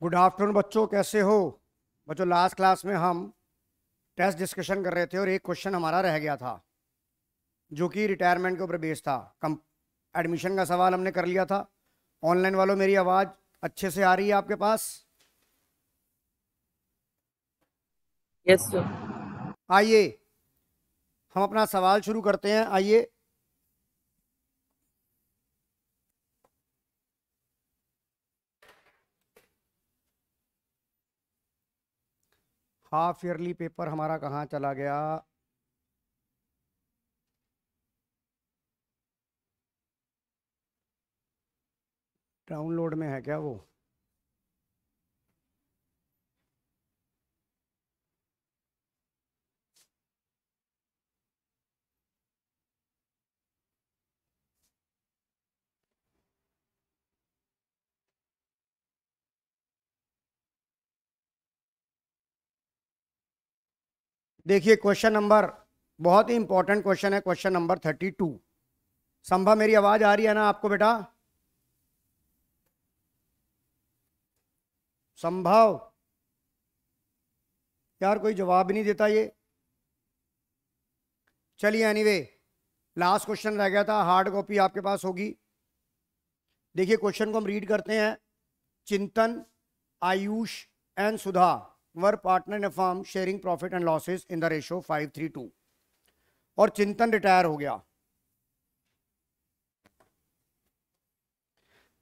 Good afternoon बच्चों, कैसे हो? बच्चों, लास्ट क्लास में हम टेस्ट डिस्कशन कर रहे थे और एक क्वेश्चन हमारा रह गया था जो कि रिटायरमेंट के ऊपर बेस था। कम एडमिशन का सवाल हमने कर लिया था। ऑनलाइन वालों, मेरी आवाज़ अच्छे से आ रही है आपके पास? Yes sir. आइए हम अपना सवाल शुरू करते हैं। आइए, हाफ ईयरली पेपर हमारा कहाँ चला गया? डाउनलोड में है क्या वो? देखिए, क्वेश्चन नंबर बहुत ही इंपॉर्टेंट क्वेश्चन है। Question number 32। संभव मेरी आवाज आ रही है ना आपको बेटा? संभव यार, कोई जवाब ही नहीं देता ये। चलिए, एनीवे, लास्ट क्वेश्चन रह गया था। हार्ड कॉपी आपके पास होगी। देखिए, क्वेश्चन को हम रीड करते हैं। चिंतन, Ayush and Sudha were partner in a firm sharing profit and losses in the ratio 5:3:2। और चिंतन रिटायर हो गया।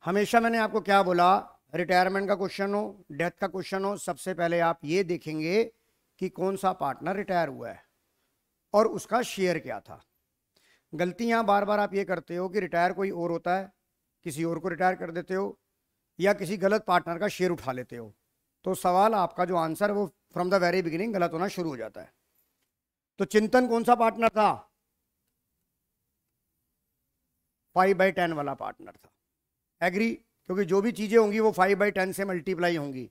हमेशा मैंने आपको क्या बोला, रिटायरमेंट का क्वेश्चन हो, डेथ का क्वेश्चन हो, सबसे पहले आप ये देखेंगे कि कौन सा पार्टनर रिटायर हुआ है और उसका शेयर क्या था। गलतियां बार बार आप ये करते हो कि रिटायर कोई और होता है, किसी और को रिटायर कर देते हो, या किसी गलत पार्टनर का शेयर उठा लेते हो, तो सवाल आपका जो आंसर है वो फ्रॉम द वेरी बिगिनिंग गलत होना शुरू हो जाता है। तो चिंतन कौन सा पार्टनर था? 5/10 वाला पार्टनर था। एग्री? क्योंकि जो भी चीजें होंगी वो 5/10 से मल्टीप्लाई होंगी।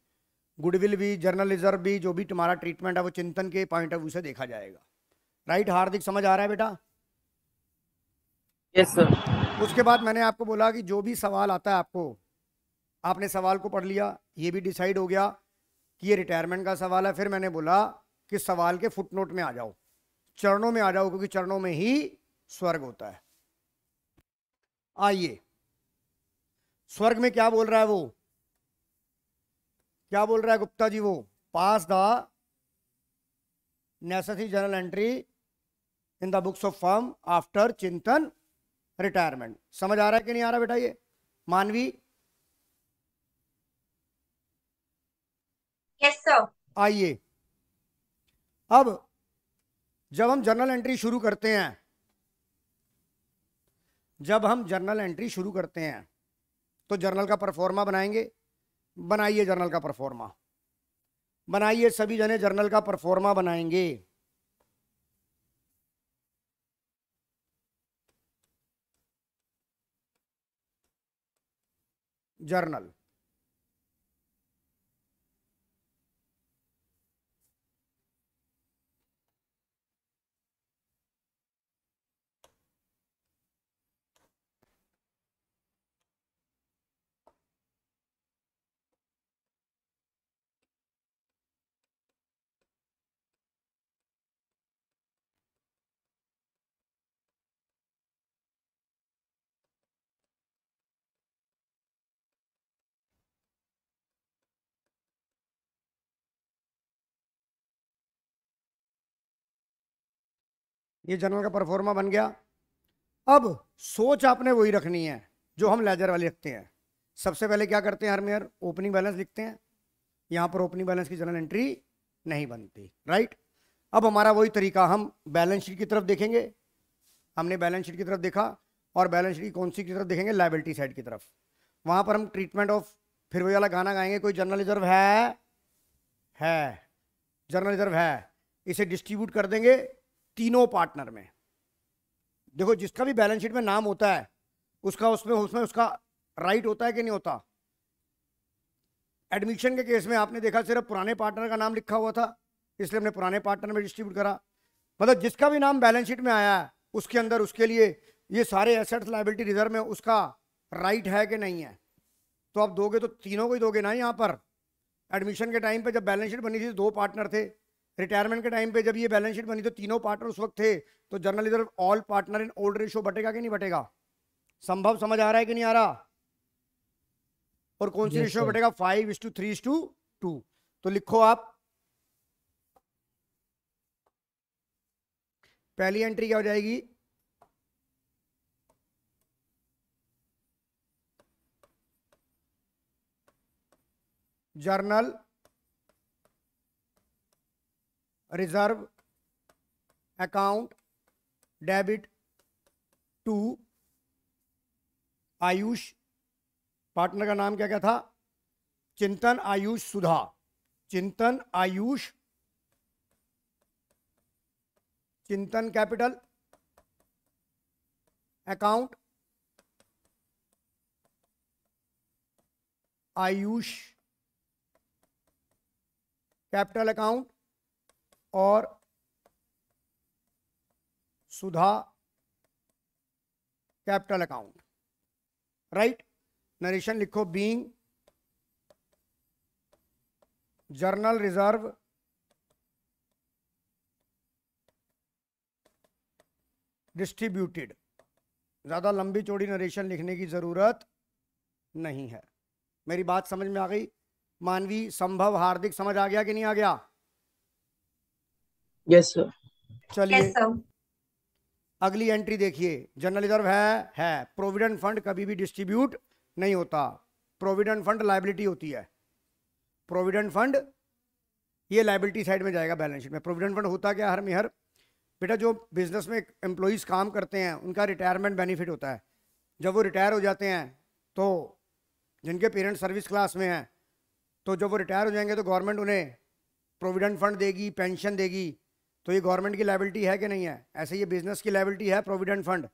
गुडविल भी, जर्नल रिजर्व भी, जो भी तुम्हारा ट्रीटमेंट है वो चिंतन के पॉइंट ऑफ व्यू से देखा जाएगा। राइट हार्दिक, समझ आ रहा है बेटा? Yes sir. उसके बाद मैंने आपको बोला कि जो भी सवाल आता है आपको, आपने सवाल को पढ़ लिया, ये भी डिसाइड हो गया कि ये रिटायरमेंट का सवाल है। फिर मैंने बोला कि सवाल के फुटनोट में आ जाओ, चरणों में आ जाओ, क्योंकि चरणों में ही स्वर्ग होता है। आइए, स्वर्ग में क्या बोल रहा है वो? क्या बोल रहा है गुप्ता जी? वो pass the necessary journal entry in the books of firm after Chintan retirement. समझ आ रहा है कि नहीं आ रहा बेटा ये? मानवी? Yes sir. आइए, अब जब हम जर्नल एंट्री शुरू करते हैं, तो जर्नल का परफॉर्मा बनाएंगे। बनाइए जर्नल का परफॉर्मा, बनाइए सभी जने, जर्नल का परफॉर्मा बनाएंगे। जर्नल, ये जर्नल का परफॉर्मा बन गया। अब सोच आपने वही रखनी है जो हम लेजर वाले रखते हैं। सबसे पहले क्या करते हैं, हर मेयर ओपनिंग बैलेंस लिखते हैं। यहां पर ओपनिंग बैलेंस की जर्नल एंट्री नहीं बनती, राइट? अब हमारा वही तरीका, हम बैलेंस शीट की तरफ देखेंगे। हमने बैलेंस शीट की तरफ देखा, और बैलेंस शीट की कौन सी की तरफ देखेंगे? लायबिलिटी साइड की तरफ। वहां पर हम ट्रीटमेंट ऑफ, फिर वही वाला गाना गाएंगे, कोई जर्नल रिजर्व है जर्नल रिजर्व है, इसे डिस्ट्रीब्यूट कर देंगे तीनों पार्टनर में। देखो, जिसका भी बैलेंस शीट में नाम होता है उसका उसमें उसमें उसका राइट होता है कि नहीं होता? एडमिशन के केस में आपने देखा सिर्फ पुराने पार्टनर का नाम लिखा हुआ था, इसलिए हमने पुराने पार्टनर में डिस्ट्रीब्यूट करा। मतलब जिसका भी नाम बैलेंस शीट में आया है उसके अंदर उसके लिए ये सारे एसेट्स लायबिलिटी रिजर्व में उसका राइट है कि नहीं है? तो आप दोगे तो तीनों को ही दोगे ना यहाँ पर। एडमिशन के टाइम पे जब बैलेंस शीट बनी थी तो 2 पार्टनर थे, रिटायरमेंट के टाइम पे जब ये बैलेंस शीट बनी तो तीनों पार्टनर उस वक्त थे, तो general reserve all partner in old ratio बटेगा कि नहीं बटेगा? संभव समझ आ रहा है कि नहीं आ रहा? और कौन सी Yes, रेशियो sir. बटेगा? 5:3:2। तो लिखो आप, पहली एंट्री क्या हो जाएगी? General reserve account debit to Ayush, partner का नाम क्या क्या था? चिंतन, आयुष, सुधा। चिंतन, आयुष, चिंतन capital account, Ayush capital account और सुधा कैपिटल अकाउंट। राइट, नरेशन लिखो, बीइंग जर्नल रिजर्व डिस्ट्रीब्यूटेड। ज्यादा लंबी चौड़ी नरेशन लिखने की जरूरत नहीं है। मेरी बात समझ में आ गई? मानवी, संभव, हार्दिक समझ आ गया कि नहीं आ गया? Yes, sir. चलिए Yes, sir. अगली एंट्री देखिए। जनरल रिजर्व है। प्रोविडेंट फंड कभी भी डिस्ट्रीब्यूट नहीं होता। प्रोविडेंट फंड लायबिलिटी होती है। प्रोविडेंट फंड ये लायबिलिटी साइड में जाएगा बैलेंस शीट में। प्रोविडेंट फंड होता क्या हर मेहर? बेटा जो बिजनेस में एम्प्लॉइज काम करते हैं उनका रिटायरमेंट बेनिफिट होता है। जब वो रिटायर हो जाते हैं तो जिनके पेरेंट्स सर्विस क्लास में हैं, तो जब वो रिटायर हो जाएंगे तो गवर्नमेंट उन्हें प्रोविडेंट फंड देगी, पेंशन देगी। तो ये गवर्नमेंट की लायबिलिटी है कि नहीं है? ऐसे ये बिजनेस की लायबिलिटी है प्रोविडेंट फंड।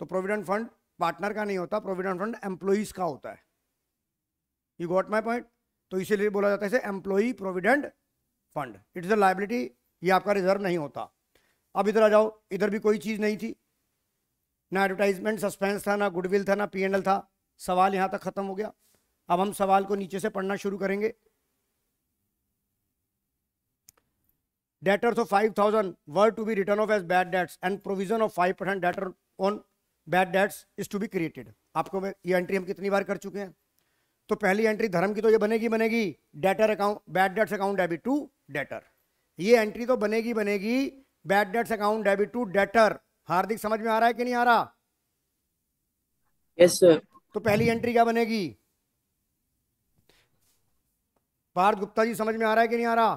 तो प्रोविडेंट फंड पार्टनर का नहीं होता, प्रोविडेंट फंड एम्प्लॉइज का होता है। You got my point? तो इसीलिए बोला जाता है इसे employee provident fund. It is a liability, ये आपका रिजर्व नहीं होता। अब इधर आ जाओ, इधर भी कोई चीज नहीं थी, ना एडवर्टाइजमेंट सस्पेंस था, ना गुडविल था, ना P&L था। सवाल यहां तक खत्म हो गया। अब हम सवाल को नीचे से पढ़ना शुरू करेंगे। Debtors of 5,000 were to be written off as bad debts and provision of 5% debtor on bad debts is to be created। आपको ये एंट्री हम कितनी बार कर चुके हैं? तो पहली एंट्री धर्म की तो ये बनेगी debtor account, bad debts account debit to debtor. ये एंट्री तो बनेगी bad debts account debit to debtor. Hardik समझ में आ रहा है कि नहीं आ रहा? Yes, sir. तो पहली एंट्री क्या बनेगी? पार्थ गुप्ता जी समझ में आ रहा है कि नहीं आ रहा?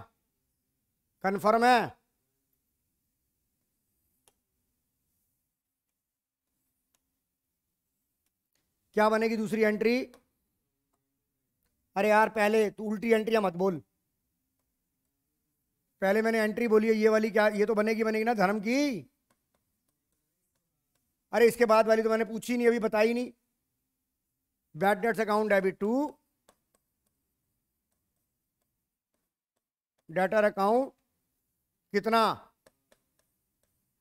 कन्फर्म है? क्या बनेगी दूसरी एंट्री? अरे यार पहले तू उल्टी एंट्रियां मत बोल। पहले मैंने एंट्री बोली है ये वाली, क्या ये तो बनेगी ना धर्म की। अरे इसके बाद वाली तो मैंने पूछी नहीं, अभी बताई नहीं। Bad debts account debit to debtor account कितना?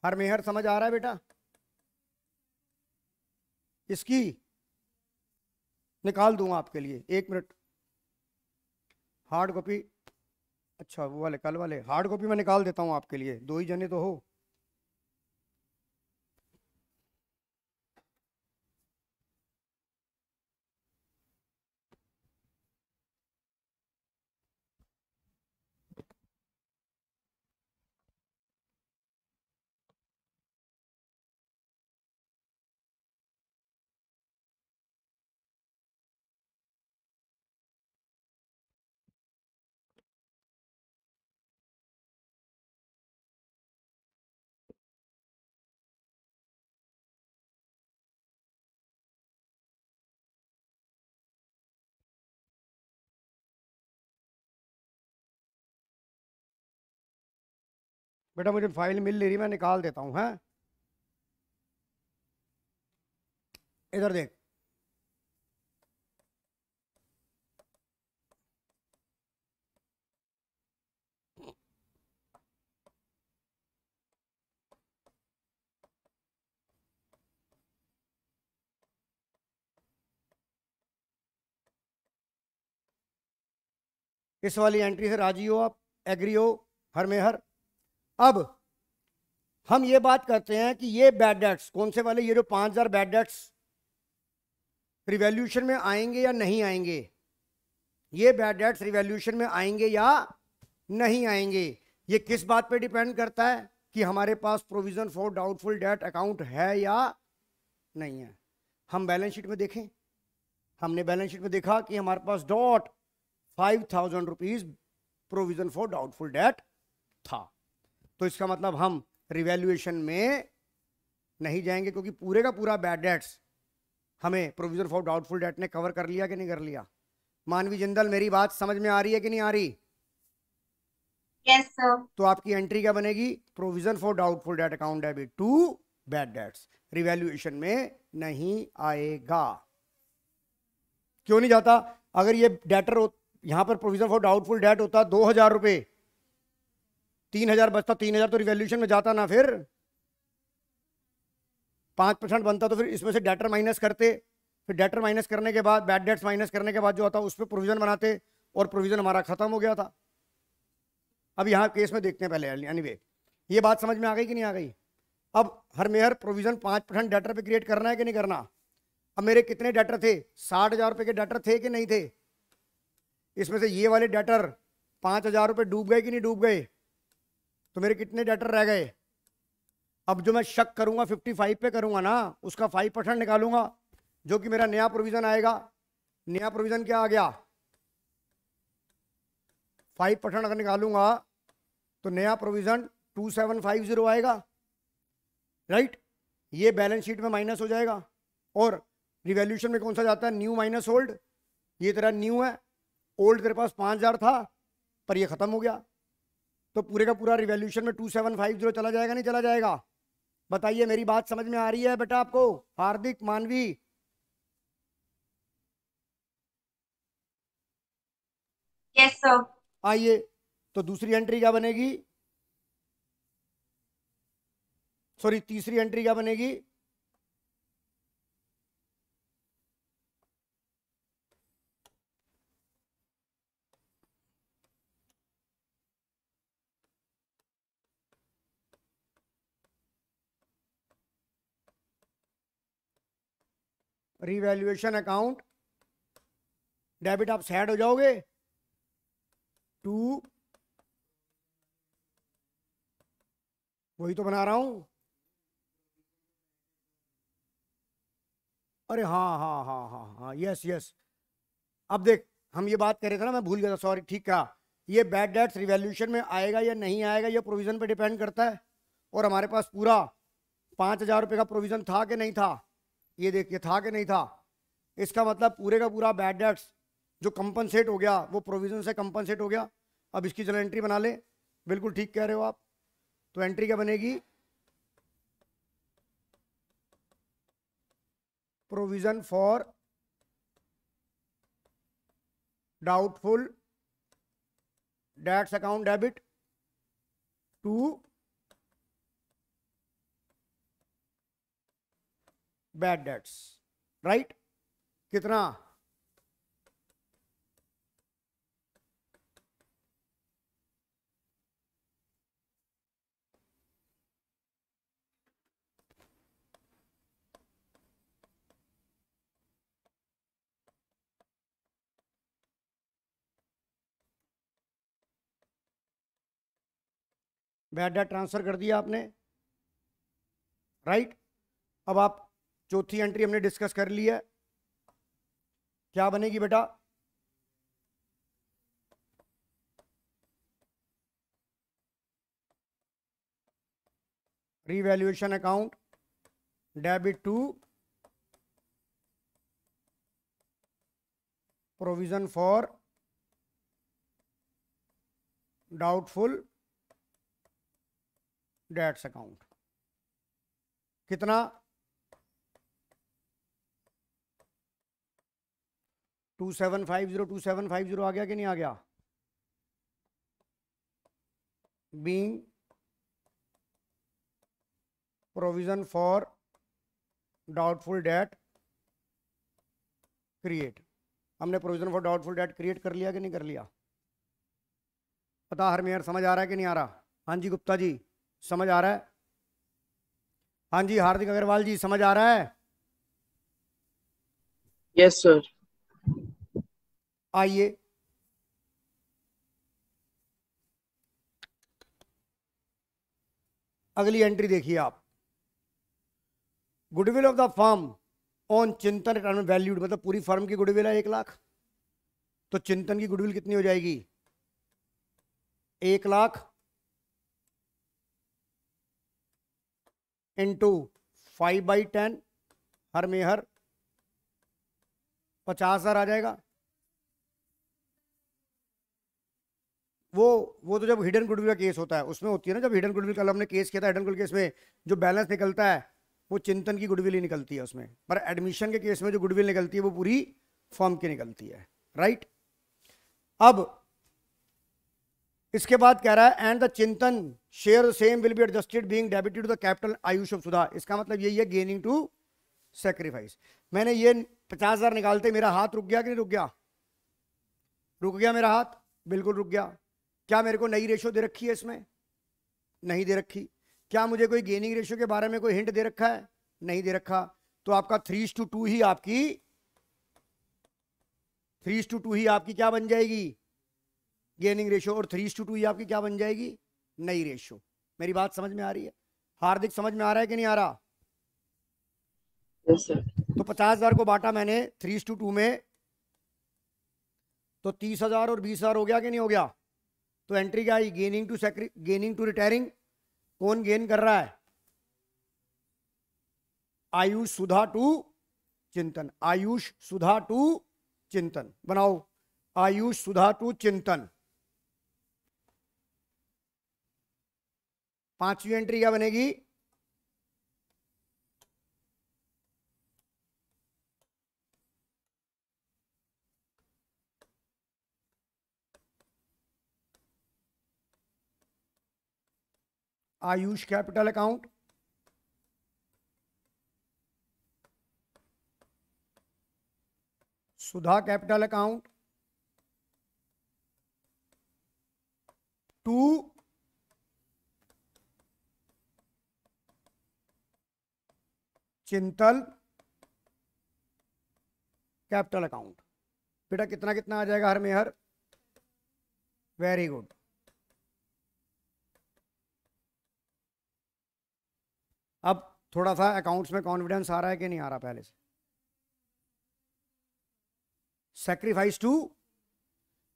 हर मेहर समझ आ रहा है बेटा? इसकी निकाल दूंगा आपके लिए, 1 मिनट। हार्ड कॉपी, अच्छा वो वाले कल वाले हार्ड कॉपी में निकाल देता हूं आपके लिए, 2 ही जने तो हो। बेटा मुझे फाइल मिल नहीं रही, मैं निकाल देता हूं। है इधर देख, इस वाली एंट्री से राजी हो आप, एग्री हो हर में हर। अब हम ये बात करते हैं कि ये बैड डेट्स कौन से वाले, ये जो 5000 बैड डेट्स रिवैल्यूएशन में आएंगे या नहीं आएंगे, ये बैड डेट्स रिवैल्यूएशन में आएंगे या नहीं आएंगे, ये किस बात पे डिपेंड करता है कि हमारे पास provision for doubtful debt account है या नहीं है। हम बैलेंस शीट में देखें, हमने बैलेंस शीट में देखा कि हमारे पास dot 5000 rupees provision for doubtful debt था। तो इसका मतलब हम रिवैल्यूएशन में नहीं जाएंगे, क्योंकि पूरे का पूरा बैड डेट्स हमें प्रोविजन फॉर डाउटफुल डेट ने कवर कर लिया कि नहीं कर लिया। मानवी जिंदल, मेरी बात समझ में आ रही है कि नहीं आ रही? Yes sir. तो आपकी एंट्री क्या बनेगी? Provision for doubtful debt account debit to bad debts, revaluation में नहीं आएगा। क्यों नहीं जाता? अगर ये डेटर यहां पर प्रोविजन फॉर डाउटफुल डेट होता 2000 रुपए, 3000 बचता, 3000 तो रिवैल्यूएशन में जाता ना, फिर 5% बनता, तो फिर इसमें से डेटर माइनस करते, फिर डेटर माइनस करने के बाद बैड डेट्स माइनस करने के बाद जो आता उस पर प्रोविजन बनाते, और प्रोविजन हमारा खत्म हो गया था। अब यहाँ केस में देखते हैं पहले। एनीवे, ये बात समझ में आ गई कि नहीं आ गई? अब हर मेहर प्रोविजन 5% डेटर पे क्रिएट करना है कि नहीं करना? अब मेरे कितने डेटर थे? 60,000 रुपए के डेटर थे कि नहीं थे? इसमें से ये वाले डेटर 5,000 रुपए डूब गए कि नहीं डूब गए? तो मेरे कितने डेटर रह गए? अब जो मैं शक करूंगा 55 पे करूंगा ना, उसका 5% निकालूंगा, जो कि मेरा नया प्रोविजन आएगा। नया प्रोविजन क्या आ गया? 5% अगर निकालूंगा तो नया प्रोविजन 2750 आएगा, राइट? ये बैलेंस शीट में माइनस हो जाएगा। और रिवैल्यूएशन में कौन सा जाता है? New minus old. ये तेरा न्यू है, ओल्ड तेरे पास 5000 था पर ये खत्म हो गया, तो पूरे का पूरा रिवैल्यूएशन में 2750 चला जाएगा, नहीं चला जाएगा? बताइए, मेरी बात समझ में आ रही है बेटा आपको? हार्दिक, मानवी, यस सर। आइए। तो दूसरी एंट्री क्या बनेगी? सॉरी, तीसरी एंट्री क्या बनेगी? रिवैल्यूएशन अकाउंट डेबिट, आप सैड हो जाओगे टू, वही तो बना रहा हूं। अरे हाँ हाँ हाँ हाँ हाँ, यस यस। अब देख, हम ये बात कर रहे थे ना, मैं भूल गया था, सॉरी। ठीक है, ये बैड डेट्स रिवैल्यूएशन में आएगा या नहीं आएगा, ये प्रोविजन पे डिपेंड करता है। और हमारे पास पूरा 5000 रुपये का प्रोविजन था कि नहीं था? ये देखिए, था कि नहीं था? इसका मतलब पूरे का पूरा बैड डेट्स जो कंपनसेट हो गया वो प्रोविजन से कंपनसेट हो गया। अब इसकी चलो एंट्री बना ले। बिल्कुल ठीक कह रहे हो आप। तो एंट्री क्या बनेगी? Provision for doubtful debts account debit to bad debts, right? कितना? बैड डेट ट्रांसफर कर दिया आपने, राइट? अब आप चौथी एंट्री हमने डिस्कस कर ली है, क्या बनेगी बेटा? Revaluation account debit to provision for doubtful debts account. कितना? 2750 आ गया कि नहीं आ गया? Being provision for doubtful debt create. हमने provision for doubtful debt create कर लिया कि नहीं कर लिया? पता हर मेयर समझ आ रहा है कि नहीं आ रहा? हाँ जी गुप्ता जी समझ आ रहा है? हाँ जी हार्दिक अग्रवाल जी समझ आ रहा है? Yes sir. आइए अगली एंट्री देखिए आप। Goodwill of the firm on चिंतन रिटर्न वैल्यूड, मतलब पूरी फर्म की गुडविल है 1 लाख, तो चिंतन की गुडविल कितनी हो जाएगी? 1 लाख इंटू 5/10 हर मेहर 50,000 आ जाएगा। वो तो जब हिडन गुडविल का केस होता है उसमें होती है ना, जब हिडन गुडविल कल हमने केस किया था, हिडन गुडविल केस में जो बैलेंस निकलता है वो चिंतन की गुडविल ही निकलती है उसमें, पर एडमिशन के केस में जो गुडविल निकलती है वो पूरी फर्म की निकलती है, राइट। अब इसके बाद कह रहा है एंड द चिंतन share same will be adjusted being debited to the capital आयुष ऑफ सुधा। इसका मतलब यही है गेनिंग टू सेक्रीफाइस। मैंने ये 50,000 निकालते मेरा हाथ रुक गया कि नहीं रुक गया? रुक गया मेरा हाथ, बिल्कुल रुक गया। क्या मेरे को नई रेशो दे रखी है इसमें? नहीं दे रखी। क्या मुझे कोई गेनिंग रेशो के बारे में कोई हिंट दे रखा है? नहीं दे रखा। तो आपका 3:2 ही आपकी 3:2 ही आपकी क्या बन जाएगी? Gaining ratio. और 3:2 ही आपकी क्या बन जाएगी? नई रेशो। मेरी बात समझ में आ रही है? हार्दिक समझ में आ रहा है कि नहीं आ रहा? Yes sir. तो 50,000 को बांटा मैंने 3:2 में, तो 30,000 और 20,000 हो गया कि नहीं हो गया? तो एंट्री क्या आई? Gaining to retiring. कौन गेन कर रहा है? आयुष सुधा टू चिंतन। आयुष सुधा टू चिंतन बनाओ। आयुष सुधा टू चिंतन। पांचवी एंट्री क्या बनेगी? Ayush capital account Sudha capital account to Chintan capital account. बेटा कितना कितना आ जाएगा हर मेहर? Very good. अब थोड़ा सा अकाउंट्स में कॉन्फिडेंस आ रहा है कि नहीं आ रहा? पहले से सैक्रिफाइस टू,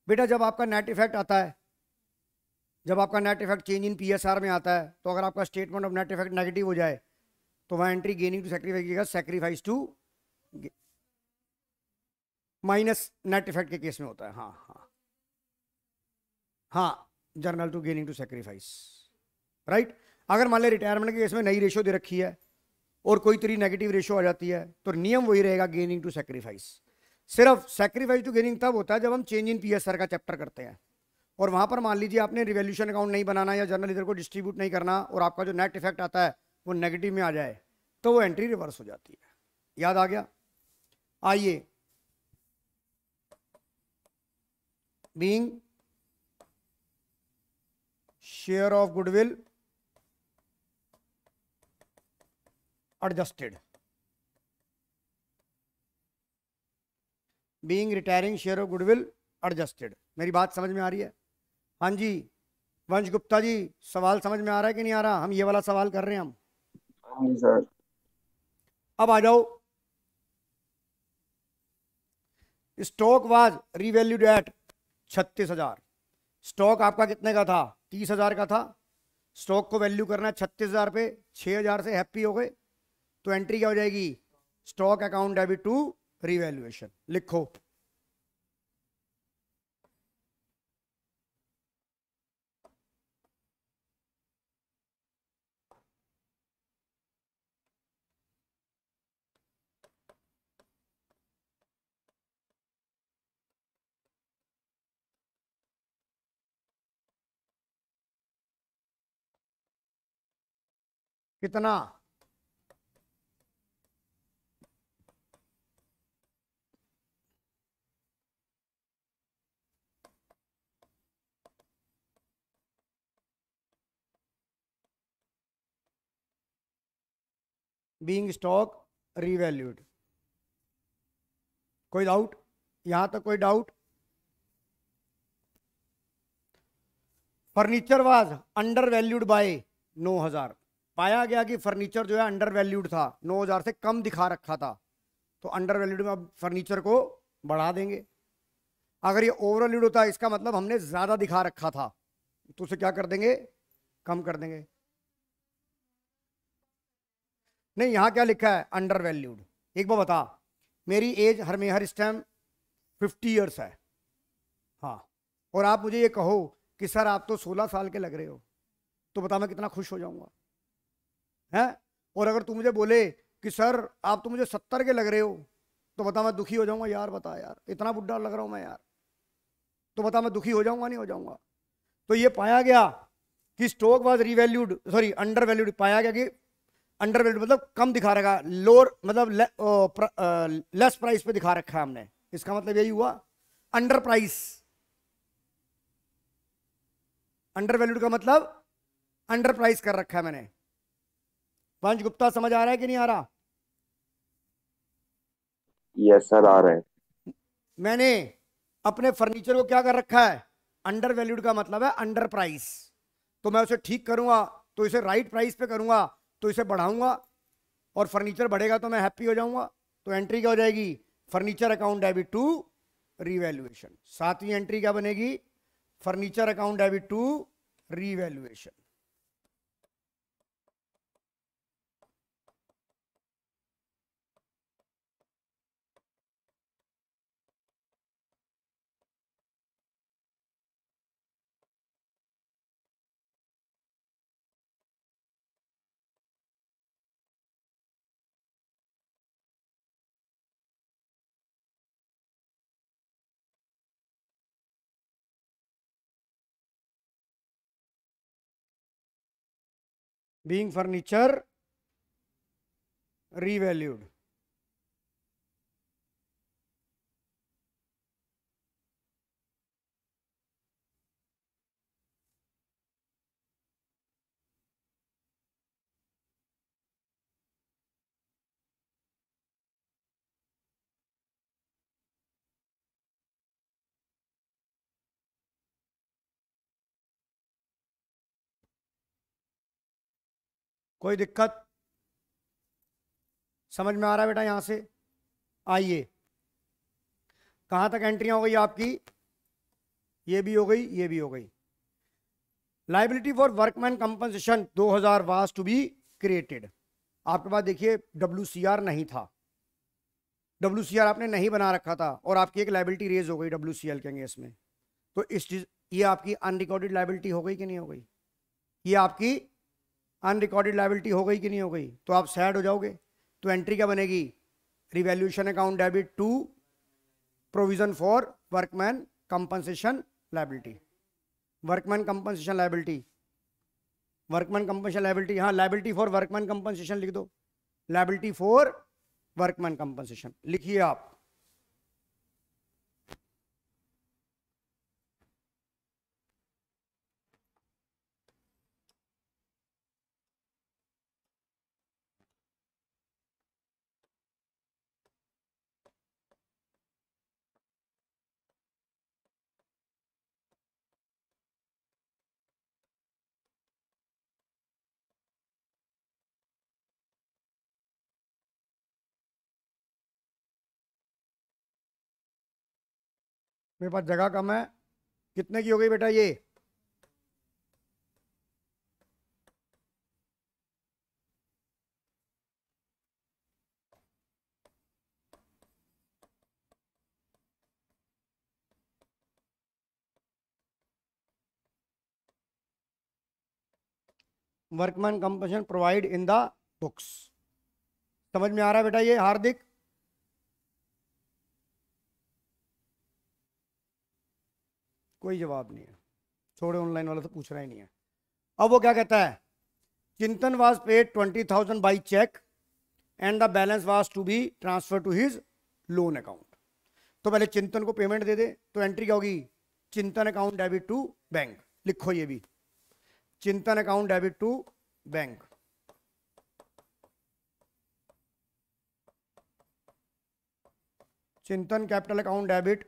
बेटा जब आपका नेट इफेक्ट आता है, जब आपका net effect change in PSR में आता है, तो अगर आपका statement of net effect negative हो जाए तो वह entry gaining to sacrifice sacrifice to minus net effect के केस में होता है। हाँ हाँ हाँ, journal to gaining to sacrifice, right. अगर मान ले रिटायरमेंट के केस में नई रेशो दे रखी है और कोई तेरी नेगेटिव रेशो आ जाती है तो नियम वही रहेगा, गेनिंग टू सैक्रिफाइस। सिर्फ सैक्रिफाइस टू गेनिंग तब होता है जब हम चेंज इन पीएसआर का चैप्टर करते हैं, और वहां पर मान लीजिए आपने रिवॉल्यूशन अकाउंट नहीं बनाना या जर्नल इधर को डिस्ट्रीब्यूट नहीं करना और आपका जो नेट इफेक्ट आता है वो नेगेटिव में आ जाए तो वो एंट्री रिवर्स हो जाती है। याद आ गया? आइए, being share of goodwill adjusted, being retiring share of goodwill adjusted. मेरी बात समझ में आ रही है? हाँ जी वंश गुप्ता जी, सवाल समझ में आ रहा है कि नहीं आ रहा? हम ये वाला सवाल कर रहे हैं हम। हाँ सर। अब आ जाओ, stock was revalued at 36,000। Stock आपका कितने का था? 30,000 का था। स्टॉक को वैल्यू करना है 36,000 पे, 6,000 से हैप्पी हो गए तो एंट्री क्या हो जाएगी? Stock account debit to revaluation. लिखो कितना? Being stock revalued. कोई डाउट? यहां तक कोई doubt? Furniture was under valued by 9,000। पाया गया कि फर्नीचर जो है अंडर वैल्यूड था, 9,000 से कम दिखा रखा था, तो अंडर वैल्यूड में अब फर्नीचर को बढ़ा देंगे। अगर ये ओवर वैल्यूड होता है, इसका मतलब हमने ज्यादा दिखा रखा था, तो उसे क्या कर देंगे? कम कर देंगे। नहीं, यहां क्या लिखा है? Under valued. एक बार बता, मेरी एज हर इस टाइम 50 ईयर्स है, हाँ, और आप मुझे ये कहो कि सर आप तो 16 साल के लग रहे हो, तो बता मैं कितना खुश हो जाऊंगा, है? और अगर तू मुझे बोले कि सर आप तो मुझे 70 के लग रहे हो, तो बता मैं दुखी हो जाऊंगा। यार बता यार, इतना बुढ़ा लग रहा हूं मैं यार, तो बता मैं दुखी हो जाऊंगा नहीं हो जाऊंगा? तो ये पाया गया कि stock was revalued, sorry under valued. पाया गया कि अंडर वैल्यूड मतलब कम दिखा रखा, लोअर मतलब लेस प्राइस पे दिखा रखा है हमने, इसका मतलब यही हुआ अंडर प्राइस। अंडर वैल्यूड का मतलब अंडर प्राइस कर रखा है मैंने। वंश गुप्ता समझ आ रहा है कि नहीं आ रहा? यस सर, आ रहे हैं। मैंने अपने फर्नीचर को क्या कर रखा है? अंडर वैल्यूड का मतलब है अंडर प्राइस। तो मैं उसे ठीक करूंगा, तो इसे राइट प्राइस पे करूंगा, तो इसे बढ़ाऊंगा, और फर्नीचर बढ़ेगा तो मैं हैप्पी हो जाऊंगा। तो एंट्री क्या हो जाएगी? Furniture account debit to revaluation. सातवीं एंट्री क्या बनेगी? Furniture account debit to revaluation. Being furniture revalued. कोई दिक्कत? समझ में आ रहा है बेटा? यहां से आइए, कहां तक एंट्रियां हो गई आपकी? ये भी हो गई, ये भी हो गई। Liability for workman compensation 2000 was to be created. आपके पास देखिए WCR नहीं था, WCR आपने नहीं बना रखा था, और आपकी एक लाइबिलिटी रेज हो गई WCL के अगेंस्ट में। तो इस चीज, ये आपकी अनरिकॉर्डेड लाइबिलिटी हो गई कि नहीं हो गई? ये आपकी अनरिकॉर्डेड लाइबिलिटी हो गई कि नहीं हो गई? तो आप सैड हो जाओगे। तो एंट्री क्या बनेगी? Revaluation account debit to provision for workman compensation liability. Workman compensation liability, workman compensation liability, हाँ, लाइबिलिटी फॉर वर्कमैन कंपनसेशन लिख दो। लाइबिलिटी फॉर वर्कमैन कंपनसेशन लिखिए आप। मेरे पास जगह कम है। कितने की हो गई बेटा ये? Workman compensation provide in the books. समझ में आ रहा है बेटा ये हार्दिक? कोई जवाब नहीं है, छोड़े, ऑनलाइन वाला तो पूछ रहा ही नहीं है। अब वो क्या कहता है? Chintan was paid 20,000 by cheque and the balance was to be transfer to his loan account. तो पहले चिंतन को पेमेंट दे दे, तो एंट्री क्या होगी? चिंतन अकाउंट डेबिट टू बैंक। लिखो ये भी, Chintan account debit to bank. Chintan capital account debit,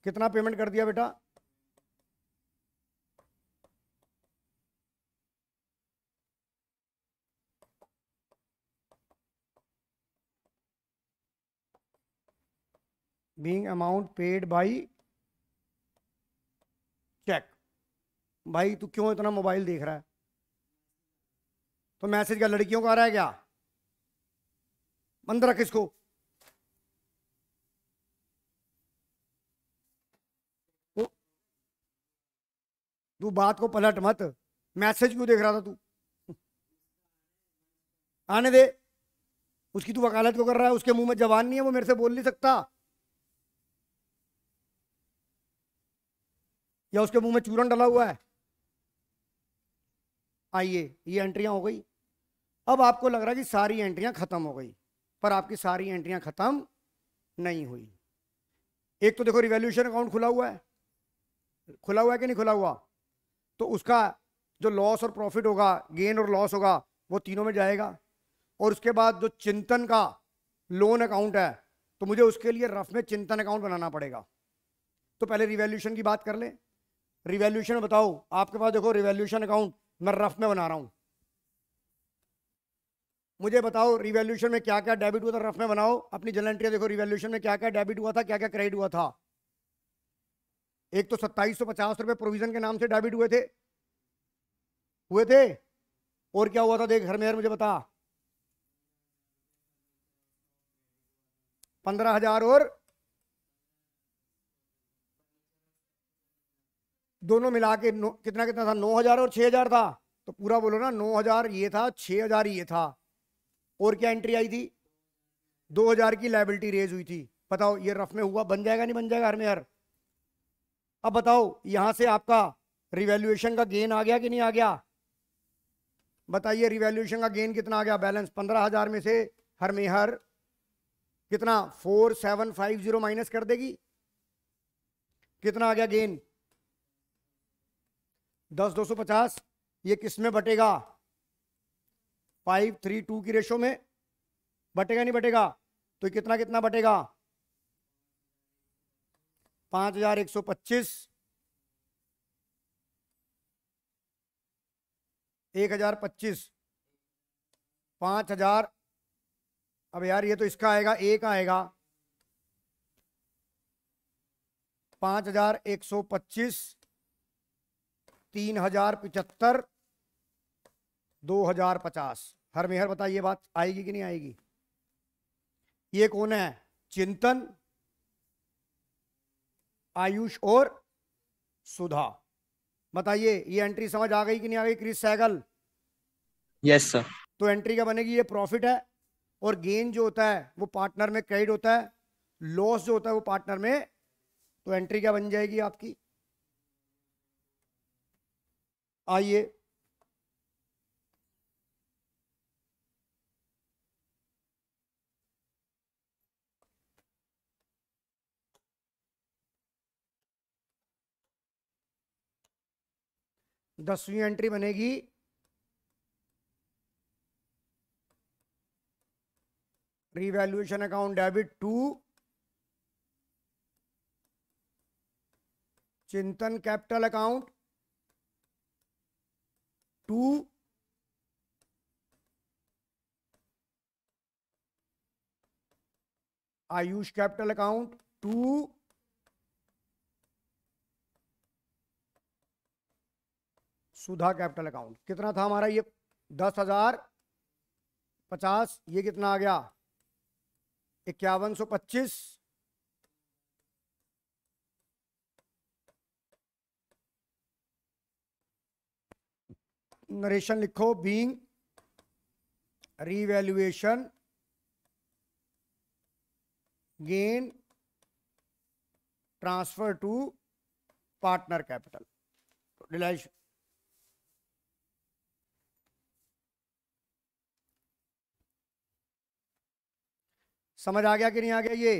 कितना पेमेंट कर दिया बेटा? Being amount paid by cheque. भाई तू क्यों इतना मोबाइल देख रहा है? तो मैसेज क्या लड़कियों का आ रहा है क्या? बंद रख इसको। तू बात को पलट मत। मैसेज क्यों देख रहा था तू? आने दे। उसकी तू वकालत क्यों कर रहा है? उसके मुंह में जबान नहीं है, वो मेरे से बोल नहीं सकता। या उसके मुंह में चूरन डला हुआ है? आइए, ये एंट्रियां हो गई। अब आपको लग रहा है कि सारी एंट्रियां खत्म हो गई, पर आपकी सारी एंट्रियां खत्म नहीं हुई। एक तो देखो रिवैल्यूएशन अकाउंट खुला हुआ है, खुला हुआ है कि नहीं खुला हुआ? तो उसका जो लॉस और प्रॉफिट होगा, गेन और लॉस होगा, वो तीनों में जाएगा। और उसके बाद जो चिंतन का लोन अकाउंट है, तो मुझे उसके लिए रफ में चिंतन अकाउंट बनाना पड़ेगा। तो पहले रिवैल्यूएशन की बात कर ले। रिवैल्यूएशन में बताओ, आपके पास देखो रिवैल्यूएशन अकाउंट मैं रफ में बना रहा हूं। मुझे बताओ रिवैल्यूएशन में क्या क्या डेबिट हुआ था, रफ में बनाओ अपनी जनरल एंट्री। देखो रिवैल्यूएशन में क्या क्या डेबिट हुआ था, क्या क्या क्रेडिट हुआ था। एक तो 2750 रुपए प्रोविजन के नाम से डेबिट हुए थे। और क्या हुआ था देख घर में यार, मुझे बता। 15,000 और दोनों मिला के कितना कितना था? 9,000 और 6,000 था। तो पूरा बोलो ना, 9,000 ये था, 6,000 ये था। और क्या एंट्री आई थी? 2,000 की लायबिलिटी रेज हुई थी। बताओ ये रफ में हुआ, बन जाएगा नहीं बन जाएगा हर में यार? अब बताओ यहां से आपका रिवैल्यूएशन का गेन आ गया कि नहीं आ गया? बताइए रिवैल्यूएशन का गेन कितना आ गया? बैलेंस 15,000 में से हर में हर कितना? 4750 माइनस कर देगी। कितना आ गया गेन? 10,250। ये किस में बटेगा? 5:3:2 की रेशो में बटेगा नहीं बटेगा? तो कितना कितना बटेगा? 5,125, 1,025, 5,000। अब यार ये तो इसका आएगा, एक आएगा 5,125, 3,075, 2,050 हर मेहर। बताइए बात आएगी कि नहीं आएगी? ये कौन है? चिंतन, आयुष और सुधा। बताइए ये एंट्री समझ आ गई कि नहीं आ गई क्रिस सहगल? Yes sir. तो एंट्री क्या बनेगी? ये प्रॉफिट है, और गेन जो होता है वो पार्टनर में क्रेडिट होता है, लॉस जो होता है वो पार्टनर में। तो एंट्री क्या बन जाएगी आपकी? आइए दसवीं एंट्री बनेगी revaluation account debit to Chintan capital account to Ayush capital account to Sudha capital account. कितना था हमारा ये? 10,050। ये कितना आ गया? 5,125। नरेशन लिखो, being revaluation gain transfer to partner capital. रिलायंस समझ आ गया कि नहीं आ गया? ये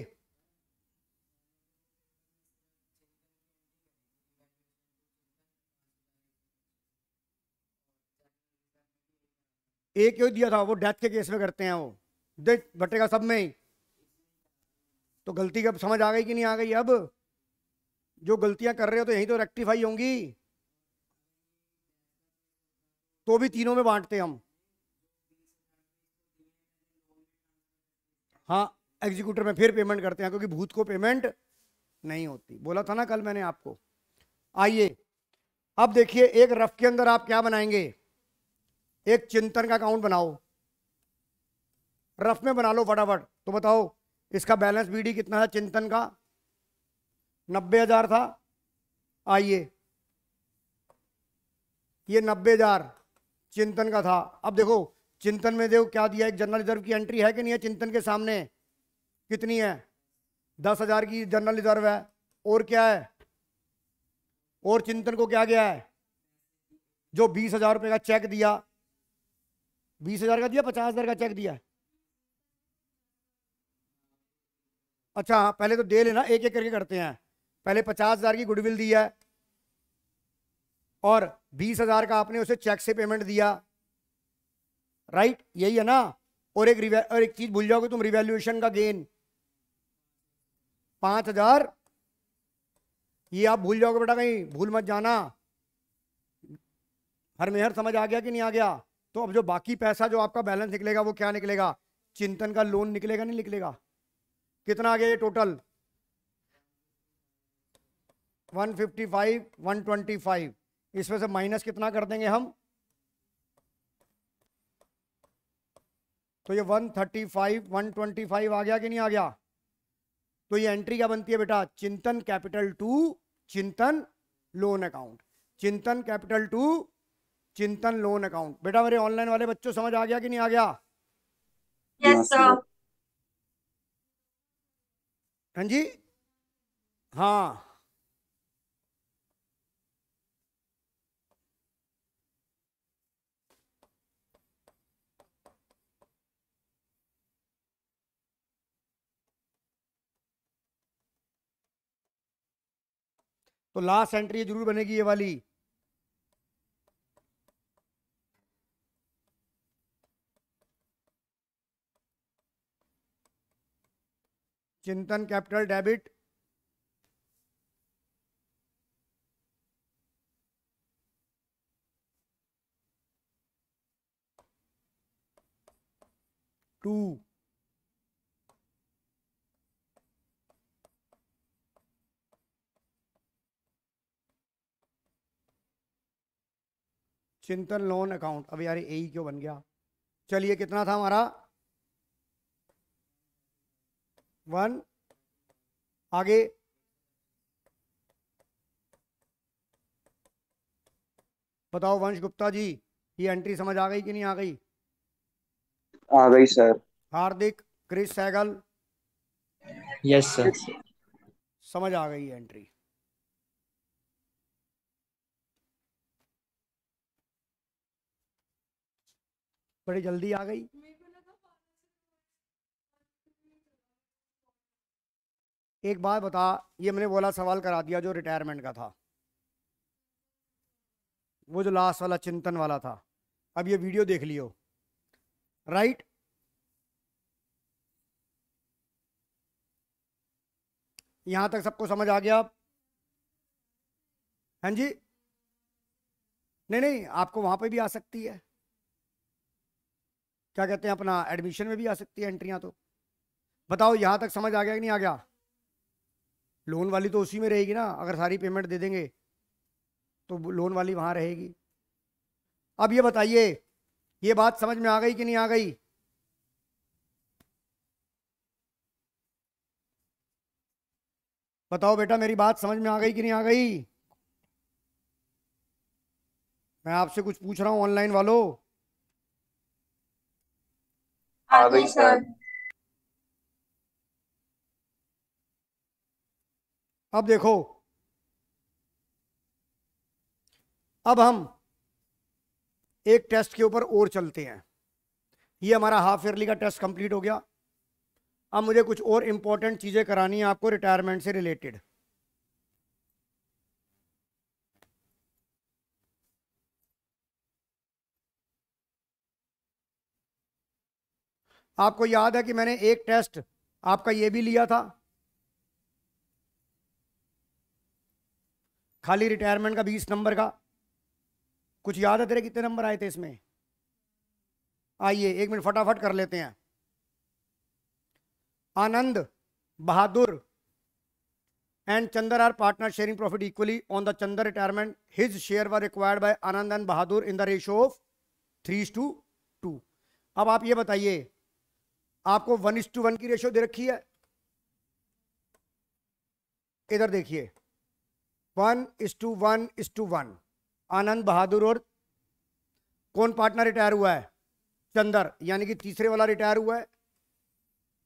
एक क्यों दिया था? वो डेथ के केस में करते हैं वो। देख बटेगा सब में ही। तो गलती कब समझ आ गई कि नहीं आ गई? अब जो गलतियां कर रहे हो तो यही तो रेक्टिफाई होंगी। तो भी तीनों में बांटते हम। हाँ, एग्जीक्यूटर में फिर पेमेंट करते हैं क्योंकि भूत को पेमेंट नहीं होती। बोला था ना कल मैंने आपको। आइए अब देखिए, एक रफ के अंदर आप क्या बनाएंगे? एक चिंतन का अकाउंट बनाओ। रफ में बना लो फटाफट। तो बताओ इसका बैलेंस बीडी कितना है? चिंतन का 90,000 था। आइए, ये 90,000 चिंतन का था। अब देखो चिंतन में देखो क्या दिया, एक जनरल रिजर्व की एंट्री है कि नहीं है? चिंतन के सामने कितनी है? 10,000 की जनरल रिजर्व है। और क्या है? और चिंतन को क्या गया है? जो 20,000 रुपए का चेक दिया, 20,000 का दिया, 50,000 का चेक दिया। अच्छा हाँ, पहले तो दे लेना, एक एक करके करते हैं। पहले 50,000 की गुडविल दी है और 20,000 का आपने उसे चेक से पेमेंट दिया, राइट? यही है ना। और एक चीज भूल जाओगे तुम, रिवैल्यूएशन का गेन 5,000। ये आप भूल जाओगे बेटा, कहीं भूल मत जाना। हर मेहर समझ आ गया कि नहीं आ गया? तो अब जो बाकी पैसा जो आपका बैलेंस निकलेगा वो क्या निकलेगा? चिंतन का लोन निकलेगा, नहीं निकलेगा? कितना आ गया ये टोटल? 155, 125। इसमें से माइनस कितना कर देंगे हम? तो ये 135, 125 आ गया कि नहीं आ गया? तो ये एंट्री क्या बनती है बेटा? चिंतन कैपिटल टू चिंतन लोन अकाउंट। चिंतन कैपिटल टू चिंतन लोन अकाउंट। बेटा मेरे ऑनलाइन वाले बच्चों समझ आ गया कि नहीं आ गया? Yes, sir. हाँ जी, हाँ। तो लास्ट एंट्री जरूर बनेगी ये वाली। चिंतन कैपिटल डेबिट टू चिंतन लोन अकाउंट। अब यार यही क्यों बन गया? चलिए, कितना था हमारा? 1। आगे बताओ वंश गुप्ता जी, ये एंट्री समझ आ गई कि नहीं आ गई? आ गई सर। हार्दिक, क्रिस सहगल, यस सर। समझ आ गई एंट्री? बड़ी जल्दी आ गई। एक बात बता, ये मैंने बोला सवाल करा दिया जो रिटायरमेंट का था, वो जो लास्ट वाला चिंतन वाला था। अब ये वीडियो देख लियो, राइट? यहां तक सबको समझ आ गया? हाँ जी। नहीं नहीं, आपको वहां पे भी आ सकती है, क्या कहते हैं अपना, एडमिशन में भी आ सकती है एंट्रियां। तो बताओ यहां तक समझ आ गया कि नहीं आ गया? लोन वाली तो उसी में रहेगी ना, अगर सारी पेमेंट दे देंगे तो लोन वाली वहां रहेगी। अब ये बताइए, ये बात समझ में आ गई कि नहीं आ गई? बताओ बेटा, मेरी बात समझ में आ गई कि नहीं आ गई? मैं आपसे कुछ पूछ रहा हूं ऑनलाइन वालों। आ गई सर। अब देखो, अब हम एक टेस्ट के ऊपर और चलते हैं। ये हमारा हाफ ईयरली का टेस्ट कंप्लीट हो गया। अब मुझे कुछ और इंपॉर्टेंट चीजें करानी है आपको रिटायरमेंट से रिलेटेड। आपको याद है कि मैंने एक टेस्ट आपका ये भी लिया था, खाली रिटायरमेंट का 20 नंबर का। कुछ याद है तेरे कितने नंबर आए थे इसमें? आइए 1 मिनट फटाफट कर लेते हैं। आनंद बहादुर and Chandar are partners sharing profit equally on the Chandar retirement. His share were acquired by Anand and Bahadur in the ratio of 3:2. अब आप ये बताइए, आपको 1:1 की रेशियो दे रखी है, इधर देखिए 1:1:1। आनंद बहादुर और कौन पार्टनर रिटायर हुआ है? चंदर, यानी कि तीसरे वाला रिटायर हुआ है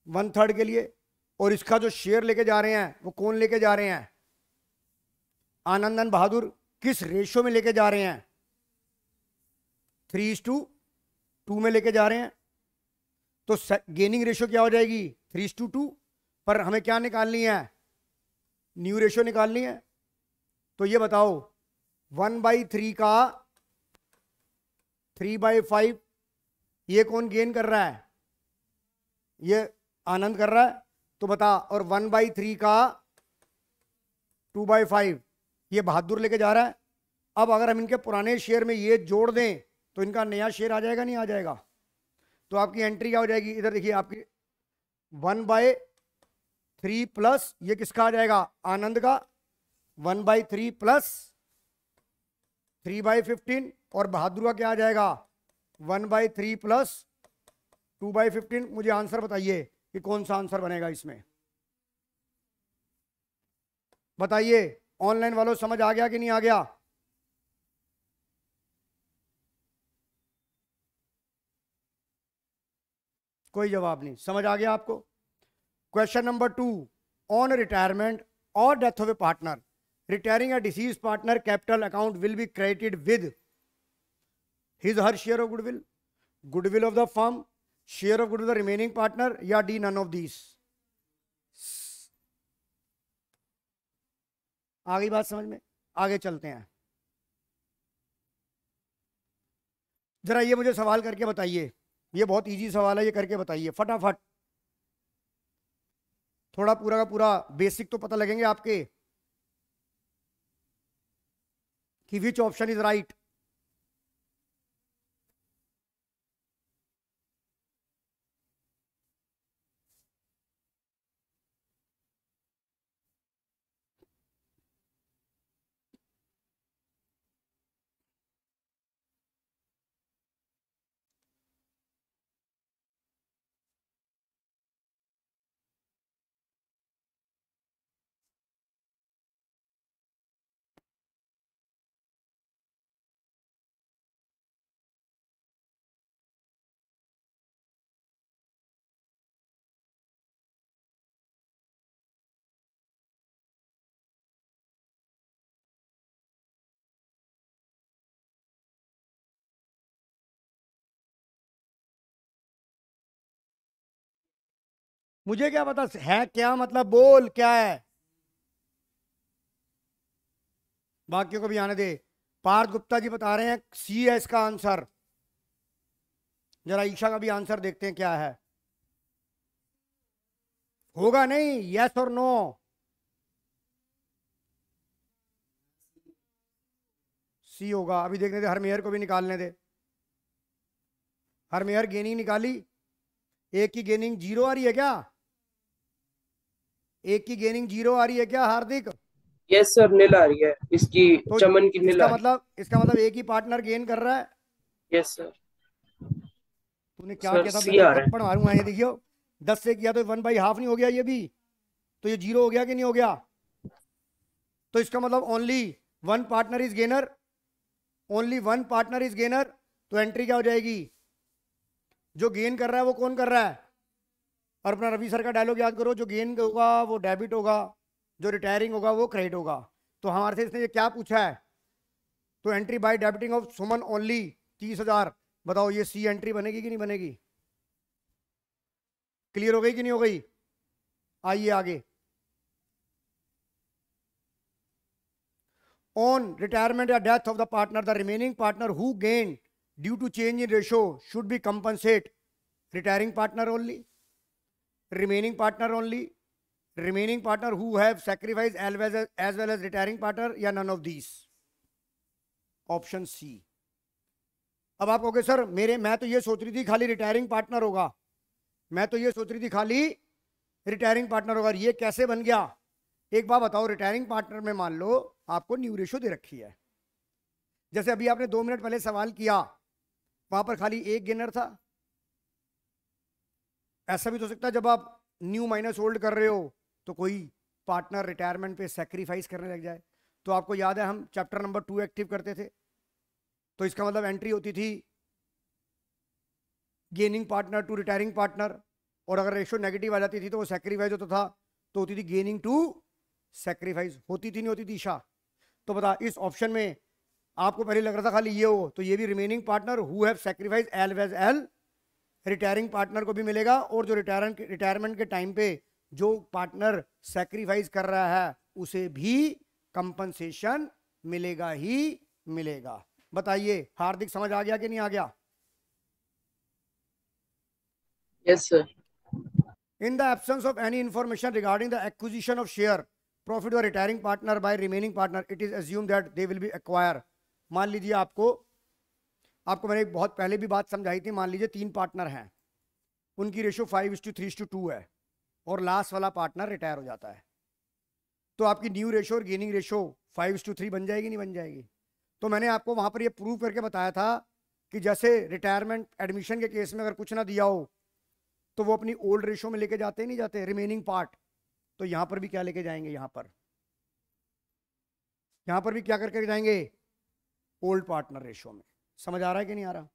1/3 के लिए। और इसका जो शेयर लेके जा रहे हैं वो कौन लेके जा रहे हैं? आनंदन बहादुर। किस रेशियो में लेके जा रहे हैं? 3:2 में लेके जा रहे हैं। तो गेनिंग रेशियो क्या हो जाएगी? 3:2। पर हमें क्या निकालनी है? न्यू रेशियो निकालनी है। तो ये बताओ 1/3 का 3/5 ये कौन गेन कर रहा है? ये आनंद कर रहा है। तो बता, और 1/3 का 2/5 ये बहादुर लेके जा रहा है। अब अगर हम इनके पुराने शेयर में ये जोड़ दें तो इनका नया शेयर आ जाएगा, नहीं आ जाएगा? तो आपकी एंट्री क्या हो जाएगी? इधर देखिए, आपकी 1/3 प्लस ये किसका आ जाएगा? आनंद का। 1/3 प्लस 3/15 और बहादुर का क्या आ जाएगा? 1/3 प्लस 2/15। मुझे आंसर बताइए कि कौन सा आंसर बनेगा इसमें? बताइए, ऑनलाइन वालों समझ आ गया कि नहीं आ गया? कोई जवाब नहीं, समझ आ गया आपको? क्वेश्चन नंबर 2, ऑन रिटायरमेंट और death of A partner retiring a disease partner capital account will be credited with his her share of goodwill, goodwill of the firm, share of goodwill the remaining partner, या D none of these. आ गई बात समझ में? आगे चलते हैं। जरा ये मुझे सवाल करके बताइए, ये बहुत इजी सवाल है, ये करके बताइए फटाफट। थोड़ा पूरा का पूरा बेसिक तो पता लगेंगे आपके कि विच ऑप्शन इज राइट। मुझे क्या पता है क्या मतलब, बोल क्या है? बाकियों को भी आने दे। पार्थ गुप्ता जी बता रहे हैं सी है इसका आंसर। जरा ईशा का भी आंसर देखते हैं क्या है। होगा नहीं, यस और नो? सी होगा। अभी देखने दे, हरमेहर को भी निकालने दे। हरमेहर गेनिंग निकाली, एक की गेनिंग 0 आ रही है क्या? एक की गेनिंग 0 आ रही है क्या हार्दिक? यस सर, नील आ रही है इसकी। तो चमन की नील इसका आ रही मतलब, इसका मतलब एक ही पार्टनर गेन कर रहा है। है। Yes sir. तूने क्या सर, किया था? सी मैं तो आ रहा है। थप्पड़ मारूंगा। ये देखियो 10 से किया तो 1/2 नहीं हो गया ये भी? तो ये 0 हो गया कि नहीं हो गया? तो इसका मतलब only one partner is gainer, only one partner is gainer. तो एंट्री क्या हो जाएगी? जो गेन कर रहा है वो कौन कर रहा है? और अपना रवि सर का डायलॉग याद करो, जो गेन होगा वो डेबिट होगा, जो रिटायरिंग होगा वो क्रेडिट होगा। तो हमारे से इसने ये क्या पूछा है? तो entry by debiting of Suman only 30,000। बताओ ये सी एंट्री बनेगी कि नहीं बनेगी? क्लियर हो गई कि नहीं हो गई? आइए आगे। ऑन रिटायरमेंट या death of the partner the remaining partner who gain due to change in ratio should be compensate retiring partner only, remaining partner only, remaining partner who have sacrifice as well as retiring partner, या none of these? Option C. अब आप कहोगे sir मैं तो ये सोच रही थी खाली रिटायरिंग पार्टनर होगा, मैं तो ये सोच रही थी खाली रिटायरिंग पार्टनर होगा, ये कैसे बन गया? एक बात बताओ, रिटायरिंग पार्टनर में मान लो आपको न्यू रेशो दे रखी है, जैसे अभी आपने 2 मिनट पहले सवाल किया, वहां पर खाली एक गेनर था। ऐसा भी तो सकता है जब आप न्यू माइनस ओल्ड कर रहे हो तो कोई पार्टनर रिटायरमेंट पे सैक्रिफाइस करने लग जाए। तो आपको याद है हम चैप्टर नंबर 2 एक्टिव करते थे, तो इसका मतलब एंट्री होती थी gaining partner to retiring partner, और अगर रेशो नेगेटिव आ जाती थी तो वो सैक्रिफाइस होता था, तो होती थी गेनिंग टू सैक्रिफाइस। होती थी नहीं होती थी ईशा? तो बता, इस ऑप्शन में आपको पहले लग रहा था खाली ये हो, तो ये भी remaining partner who have sacrifice एल वेज एल रिटायरिंग पार्टनर को भी मिलेगा, और जो रिटायरमेंट के टाइम पे जो पार्टनर सैक्रिफाइस कर रहा है उसे भी कंपनसेशन मिलेगा ही मिलेगा। बताइए हार्दिक, समझ आ गया कि नहीं आ गया? Yes, sir. In the absence of any information regarding the acquisition of share, profit or retiring partner by remaining partner, it is assumed that they will be acquired. मान लीजिए आपको मैंने एक बहुत पहले भी बात समझाई थी, मान लीजिए 3 पार्टनर हैं, उनकी रेशो 5:3:2 है, और लास्ट वाला पार्टनर रिटायर हो जाता है, तो आपकी न्यू रेशो और गेनिंग रेशो 5:3 बन जाएगी नहीं बन जाएगी? तो मैंने आपको वहां पर ये प्रूव करके बताया था कि जैसे रिटायरमेंट एडमिशन के केस में अगर कुछ ना दिया हो तो वो अपनी ओल्ड रेशो में लेके जाते ही नहीं जाते रिमेनिंग पार्ट, तो यहां पर भी क्या लेके जाएंगे? यहां पर भी क्या करके जाएंगे? ओल्ड पार्टनर रेशो में। समझ आ रहा है कि नहीं आ रहा?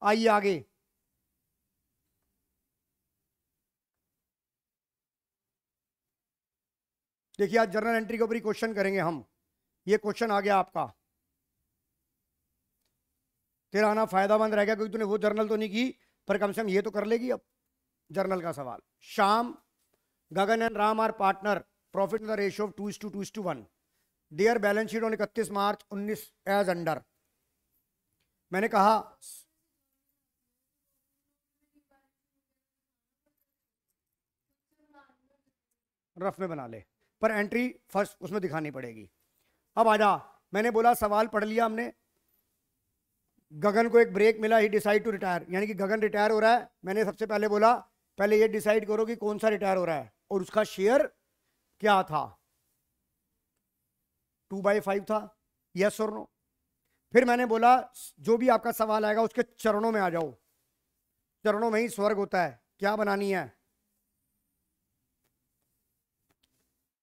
आइए आगे। देखिए आज जर्नल एंट्री के ऊपर ही क्वेश्चन करेंगे हम। ये क्वेश्चन आ गया आपका, तेरा आना फायदामंद रहेगा क्योंकि तूने वो जर्नल तो नहीं की, पर कम से कम ये तो कर लेगी। अब जर्नल का सवाल, Shyam, Gagan and Ram are partner, profit in the ratio of 2:2:1, their balance sheet on 31 March 19 as under. मैंने कहा रफ में बना ले, पर एंट्री फर्स्ट उसमें दिखानी पड़ेगी। अब आजा, मैंने बोला सवाल पढ़ लिया हमने, गगन को एक ब्रेक मिला, ही डिसाइड टू रिटायर, यानी कि गगन रिटायर हो रहा है। मैंने सबसे पहले बोला पहले ये डिसाइड करो कि कौन सा रिटायर हो रहा है, और उसका शेयर क्या था, 2/5 था, यस और नो। फिर मैंने बोला जो भी आपका सवाल आएगा उसके चरणों में आ जाओ, चरणों में ही स्वर्ग होता है। क्या बनानी है?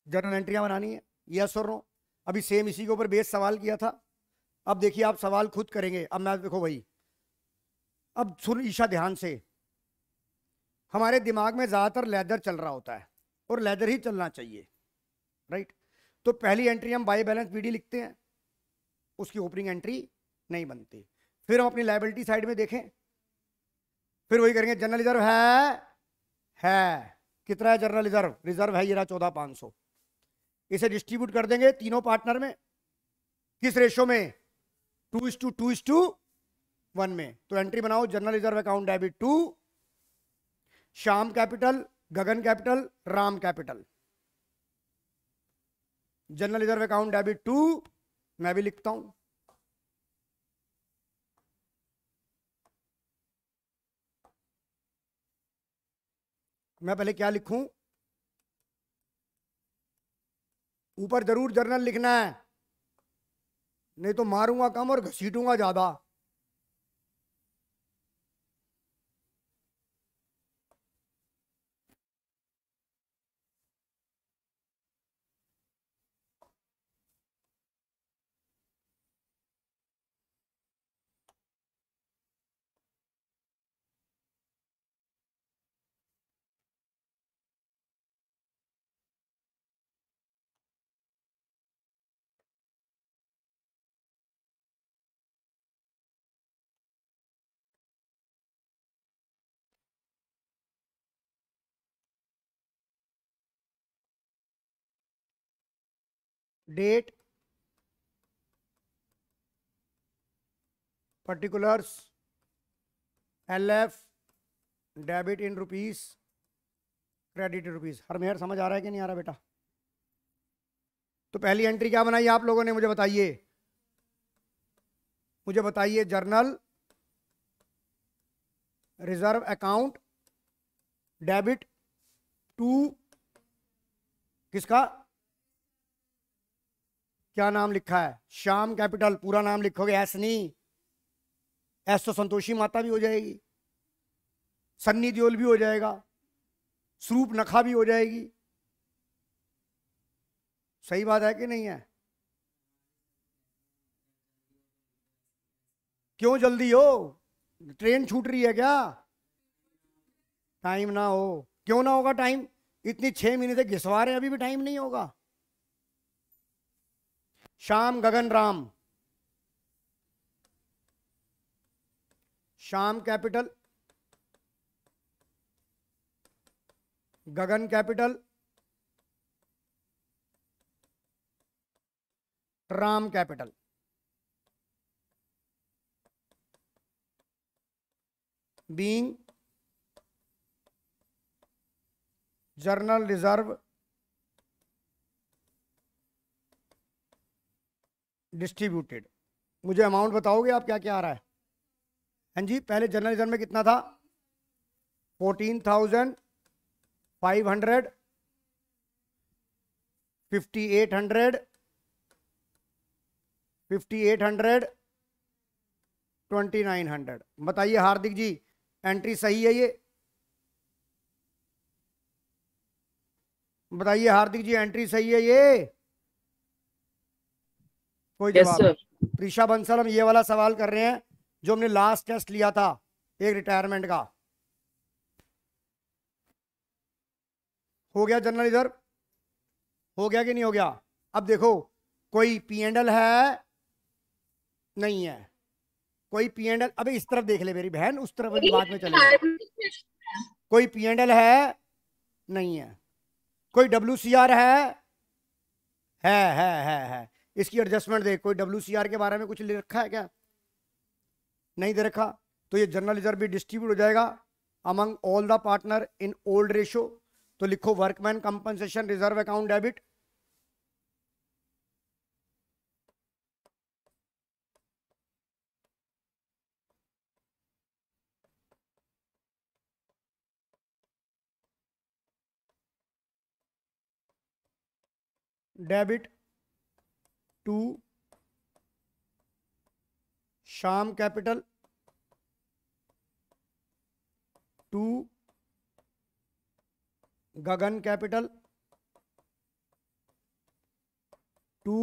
जर्नल एंट्रियां बनानी है, यस और नो। अभी सेम इसी के ऊपर बेस सवाल किया था। अब देखिए आप सवाल खुद करेंगे। अब मैं देखो भाई, अब सुन ईशा ध्यान से, हमारे दिमाग में ज्यादातर लेदर चल रहा होता है और लेदर ही चलना चाहिए, राइट? तो पहली एंट्री हम बाय बैलेंस बीडी लिखते हैं, उसकी ओपनिंग एंट्री नहीं बनती। फिर हम अपनी लायबिलिटी साइड में देखें, फिर वही करेंगे, जनरल रिजर्व है कितना है? जनरल रिजर्व है ये रहा 14,500। इसे डिस्ट्रीब्यूट कर देंगे तीनों पार्टनर में, किस रेशो में? 2:2:1 में। तो एंट्री बनाओ, general reserve account debit to Shyam capital, Gagan capital, Ram capital. General reserve account debit to, मैं भी लिखता हूं, मैं पहले क्या लिखूं? ऊपर जरूर जर्नल लिखना है, नहीं तो मारूंगा कम और घसीटूंगा ज्यादा। Date, particulars, LF, debit in rupees, credit in rupees. Har Mehar समझ आ रहा है कि नहीं आ रहा बेटा? तो पहली एंट्री क्या बनाई आप लोगों ने, मुझे बताइए, मुझे बताइए। General reserve account debit to किसका, क्या नाम लिखा है? श्याम कैपिटल। पूरा नाम लिखोगे, एस नहीं, एस तो संतोषी माता भी हो जाएगी, सन्नी देओल भी हो जाएगा, स्वरूप नखा भी हो जाएगी। सही बात है कि नहीं है? क्यों जल्दी हो, ट्रेन छूट रही है क्या? टाइम ना हो, क्यों ना होगा टाइम? इतनी 6 महीने से घिसवा रहे हैं, अभी भी टाइम नहीं होगा। Shyam Gagan Ram, Shyam capital, Gagan capital, Ram capital. Being general reserve distributed. मुझे अमाउंट बताओगे आप, क्या क्या आ रहा है? हाँ जी, पहले जर्नल रिजर्व में कितना था? 14,500, 5,800, 5,800, 2,900। बताइए हार्दिक जी, एंट्री सही है ये? बताइए हार्दिक जी, एंट्री सही है ये? कोई Yes, जवाब sir. नहीं। प्रीशा बंसल, हम ये वाला सवाल कर रहे हैं जो हमने लास्ट टेस्ट लिया था एक रिटायरमेंट का। हो गया जर्नल रिजर्व? हो गया कि नहीं हो गया? अब देखो, कोई P&L है? नहीं है। कोई P&L, अबे इस तरफ देख ले मेरी बहन, उस तरफ वाली बात में चले। कोई P&L है? नहीं है। कोई WCR है? है। इसकी एडजस्टमेंट देख, कोई WCR के बारे में कुछ लिख रखा है क्या? नहीं दे रखा। तो ये जर्नल रिजर्व भी डिस्ट्रीब्यूट हो जाएगा among all the partner in old ratio. तो लिखो workman compensation reserve account debit, debit to Shyam capital, to Gagan capital, to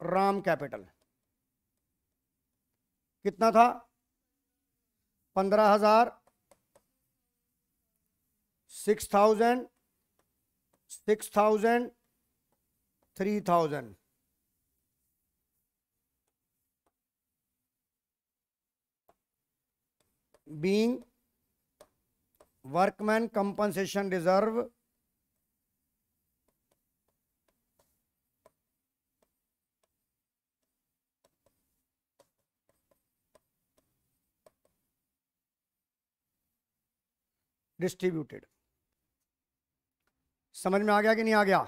Ram capital. कितना था? 15,000, 6,000, 6,000, 3,000। being workman compensation reserve distributed. समझ में आ गया कि नहीं आ गया?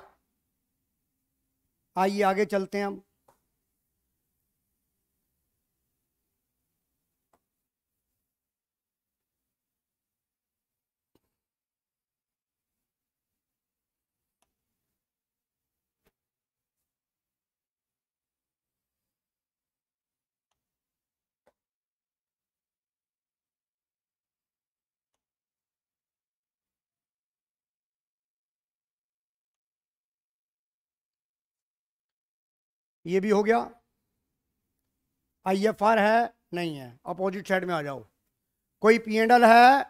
आइए आगे चलते हैं हम। ये भी हो गया। IFR है? नहीं है। अपोजिट साइड में आ जाओ। कोई P&L है?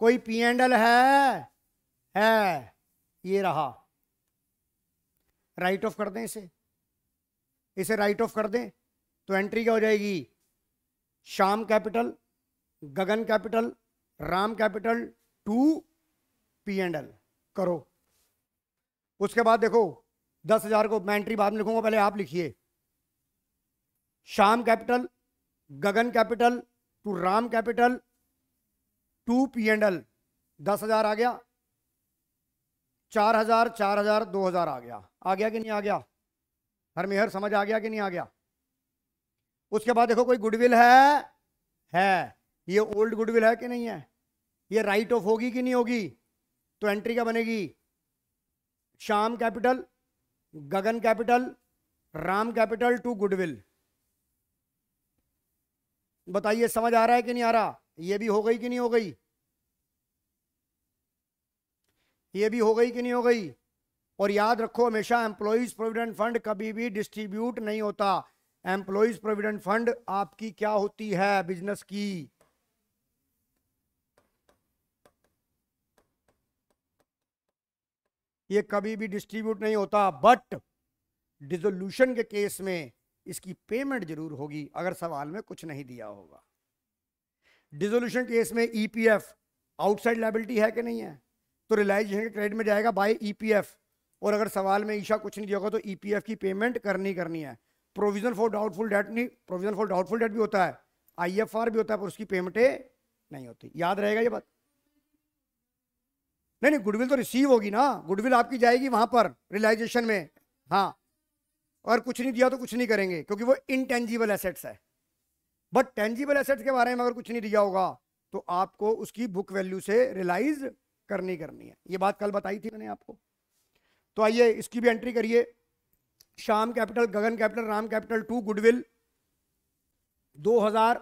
कोई P&L है? ये रहा। राइट ऑफ कर दें इसे राइट ऑफ कर दें तो एंट्री क्या हो जाएगी? Shyam capital, Gagan capital, Ram capital, to P&L करो। उसके बाद देखो 10,000 को मैं एंट्री बाद में लिखूंगा, पहले आप लिखिए। Shyam capital, Gagan capital, to Ram capital to P&L 10,000 आ गया, 4,000 4,000 2,000 आ गया कि नहीं आ गया? हर मेहर समझ आ गया कि नहीं आ गया? उसके बाद देखो कोई गुडविल है, ये ओल्ड गुडविल है कि नहीं है? ये राइट ऑफ होगी कि नहीं होगी? तो एंट्री क्या बनेगी? Shyam capital, Gagan capital, Ram capital to goodwill. बताइए समझ आ रहा है कि नहीं आ रहा? ये भी हो गई कि नहीं हो गई? ये भी हो गई कि नहीं हो गई? और याद रखो हमेशा एम्प्लॉइज प्रोविडेंट फंड कभी भी डिस्ट्रीब्यूट नहीं होता। एम्प्लॉइज प्रोविडेंट फंड आपकी क्या होती है? बिजनेस की। ये कभी भी डिस्ट्रीब्यूट नहीं होता, बट डिसोल्यूशन के केस में इसकी पेमेंट जरूर होगी अगर सवाल में कुछ नहीं दिया होगा। डिसोल्यूशन केस में ईपीएफ आउटसाइड लायबिलिटी है कि नहीं है? तो रिलाइजेशन के क्रेडिट में जाएगा बाय ईपीएफ, और अगर सवाल में ईशा कुछ नहीं दिया होगा तो ईपीएफ की पेमेंट करनी है। प्रोविजन फॉर डाउटफुल डेट नहीं, प्रोविजन फॉर डाउटफुल डेट भी होता है, आईएफआर भी होता है, पर उसकी पेमेंटें नहीं होती। याद रहेगा ये बात? नहीं, गुडविल तो रिसीव होगी ना, गुडविल आपकी जाएगी वहां पर रियलाइजेशन में। हाँ, और कुछ नहीं दिया तो कुछ नहीं करेंगे क्योंकि वो इनटेंजिबल एसेट्स है। बट टेंजिबल एसेट्स के बारे में अगर कुछ नहीं दिया होगा तो आपको उसकी बुक वैल्यू से रियलाइज करनी है। ये बात कल बताई थी मैंने आपको। तो आइए इसकी भी एंट्री करिए। Shyam capital, Gagan capital, Ram capital to goodwill 2,000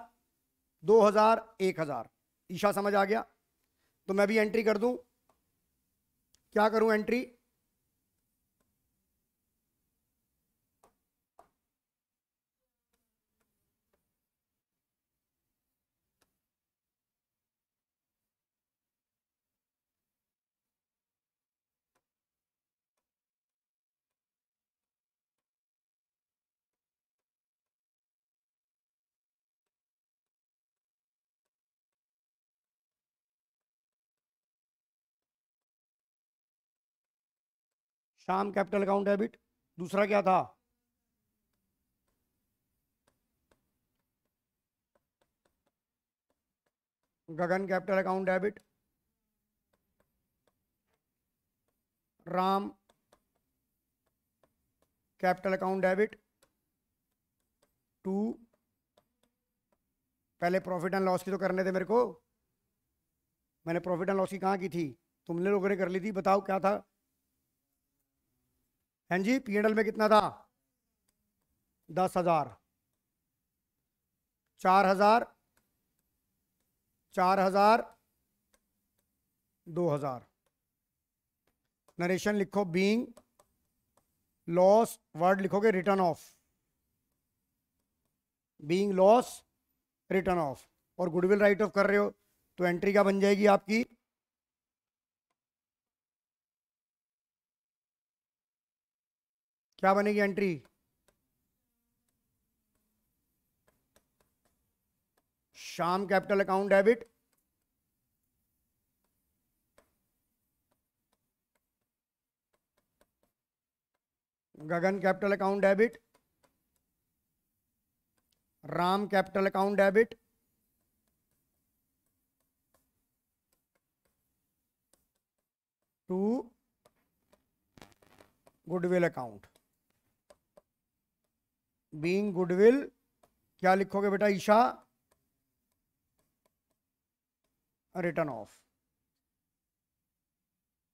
2,000 1,000। Isha समझ आ गया? तो मैं भी एंट्री कर दूं। क्या करूं entry? Shyam capital account debit, दूसरा क्या था? Gagan capital account debit, Ram capital account debit to, पहले प्रॉफिट एंड लॉस की तो करने थे मेरे को। मैंने प्रॉफिट एंड लॉस की कहाँ की थी? तुमने लोगों ने कर ली थी। बताओ क्या था? हाँ जी, P&L में कितना था? 10,000, 4,000 4,000 2,000। नरेशन लिखो बीइंग लॉस, वर्ड लिखोगे return of, being loss return of, और गुडविल राइट ऑफ कर रहे हो तो एंट्री क्या बन जाएगी आपकी? क्या बनेगी entry? Shyam capital account debit, Gagan capital account debit, Ram capital account debit to goodwill account, being goodwill. क्या लिखोगे बेटा ईशा? Return of.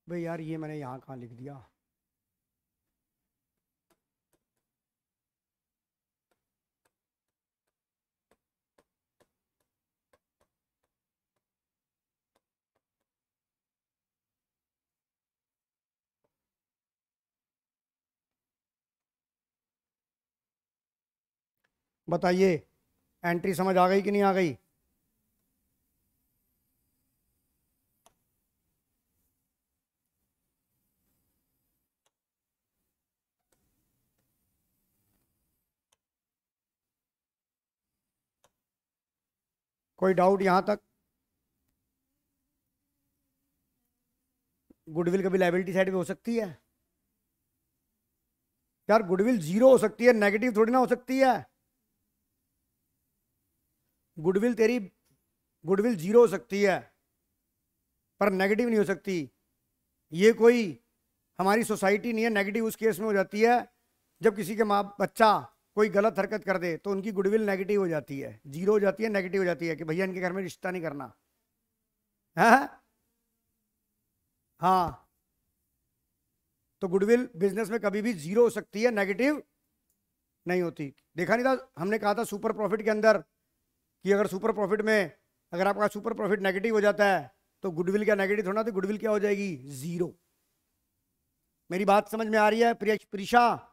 भाई यार ये मैंने यहां कहां लिख दिया? बताइए एंट्री समझ आ गई कि नहीं आ गई? कोई डाउट यहां तक? गुडविल कभी लायबिलिटी साइड पे हो सकती है यार? गुडविल जीरो हो सकती है, नेगेटिव थोड़ी ना हो सकती है। गुडविल तेरी गुडविल जीरो हो सकती है पर नेगेटिव नहीं हो सकती। ये कोई हमारी सोसाइटी नहीं है। नेगेटिव उस केस में हो जाती है जब किसी के माँ बच्चा कोई गलत हरकत कर दे तो उनकी गुडविल नेगेटिव हो जाती है, जीरो हो जाती है, नेगेटिव हो जाती है कि भैया इनके घर में रिश्ता नहीं करना है। हाँ, तो गुडविल बिजनेस में कभी भी जीरो हो सकती है, नेगेटिव नहीं होती। देखा नहीं था हमने कहा था सुपर प्रॉफिट के अंदर कि अगर सुपर प्रॉफिट में अगर आपका सुपर प्रॉफिट नेगेटिव हो जाता है तो गुडविल क्या नेगेटिव थोड़ा, तो गुडविल क्या हो जाएगी, जीरो। मेरी बात समझ में आ रही है प्रीशा?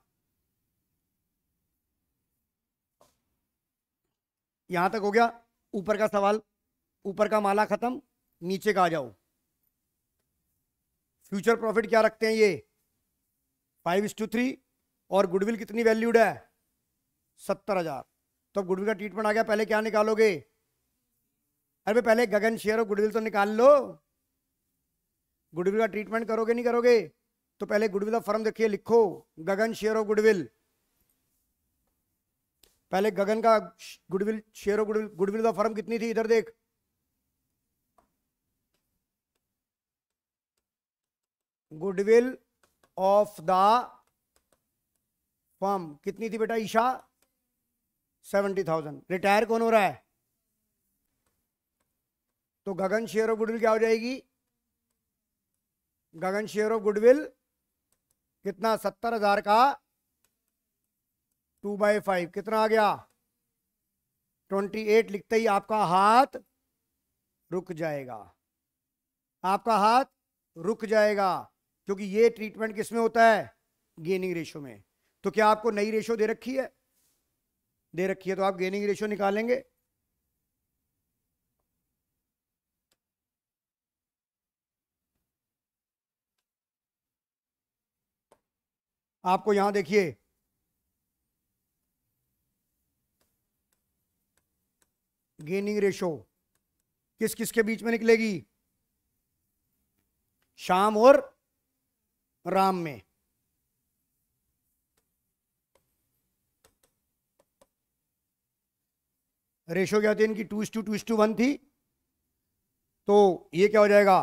यहां तक हो गया ऊपर का सवाल, ऊपर का माला खत्म, नीचे का आ जाओ। फ्यूचर प्रॉफिट क्या रखते हैं ये 5:3 और गुडविल कितनी वैल्यूड है 70,000। तो अब गुडविल का ट्रीटमेंट आ गया, पहले क्या निकालोगे? अरे पहले गगन शेयर और गुडविल तो निकाल लो। गुडविल का ट्रीटमेंट करोगे नहीं करोगे? तो पहले गुडविल ऑफ फर्म देखिए, लिखो गगन शेयर ऑफ गुडविल। पहले गगन का goodwill share of goodwill, goodwill of firm कितनी थी इधर देख, गुडविल ऑफ द फर्म कितनी थी बेटा ईशा? 70,000। रिटायर कौन हो रहा है? तो गगन शेयर ऑफ गुडविल क्या हो जाएगी? गगन शेयर ऑफ गुडविल कितना, 70,000 का 2/5 कितना आ गया 28। लिखते ही आपका हाथ रुक जाएगा, आपका हाथ रुक जाएगा, क्योंकि ये ट्रीटमेंट किसमें होता है, गेनिंग रेशो में। तो क्या आपको नई रेशो दे रखी है? दे रखी है, तो आप गेनिंग रेशो निकालेंगे। आपको यहां देखिए गेनिंग रेशो किस किस के बीच में निकलेगी, श्याम और राम में। रेशो क्या थी इनकी, 2:2:1 थी। तो ये क्या हो जाएगा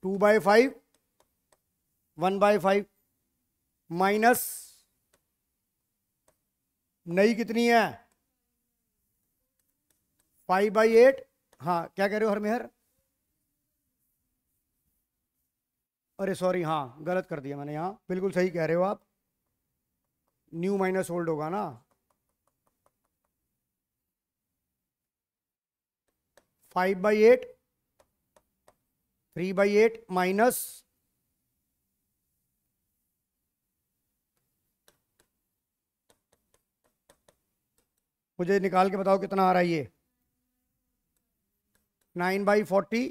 2/5 1/5 माइनस नई कितनी है 5/8। हाँ क्या कह रहे हो हरमेहर? अरे सॉरी, हाँ गलत कर दिया मैंने, यहाँ बिल्कुल सही कह रहे हो आप, न्यू माइनस ओल्ड होगा ना। 5/8 3/8 माइनस मुझे निकाल के बताओ कितना आ रहा है ये 9/40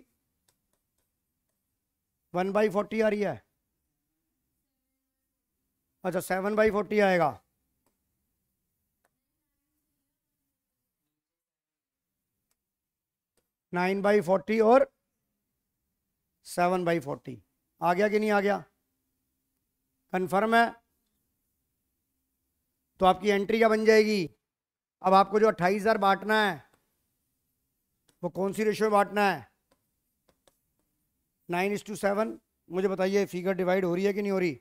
1/40 आ रही है। अच्छा 7/40 आएगा। नाइन बाई 40 और 7/40 आ गया कि नहीं आ गया? कंफर्म है? तो आपकी एंट्री क्या बन जाएगी? अब आपको जो 28,000 बांटना है वो कौन सी रेशियो में बांटना है? 9:7। मुझे बताइए फिगर डिवाइड हो रही है कि नहीं हो रही?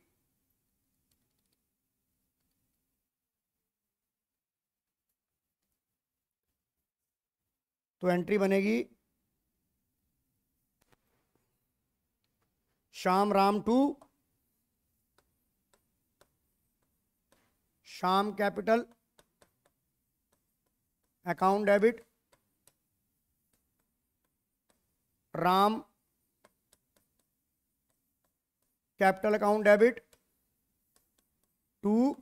तो एंट्री बनेगी Shyam Ram to Shyam capital account debit, Ram capital account debit to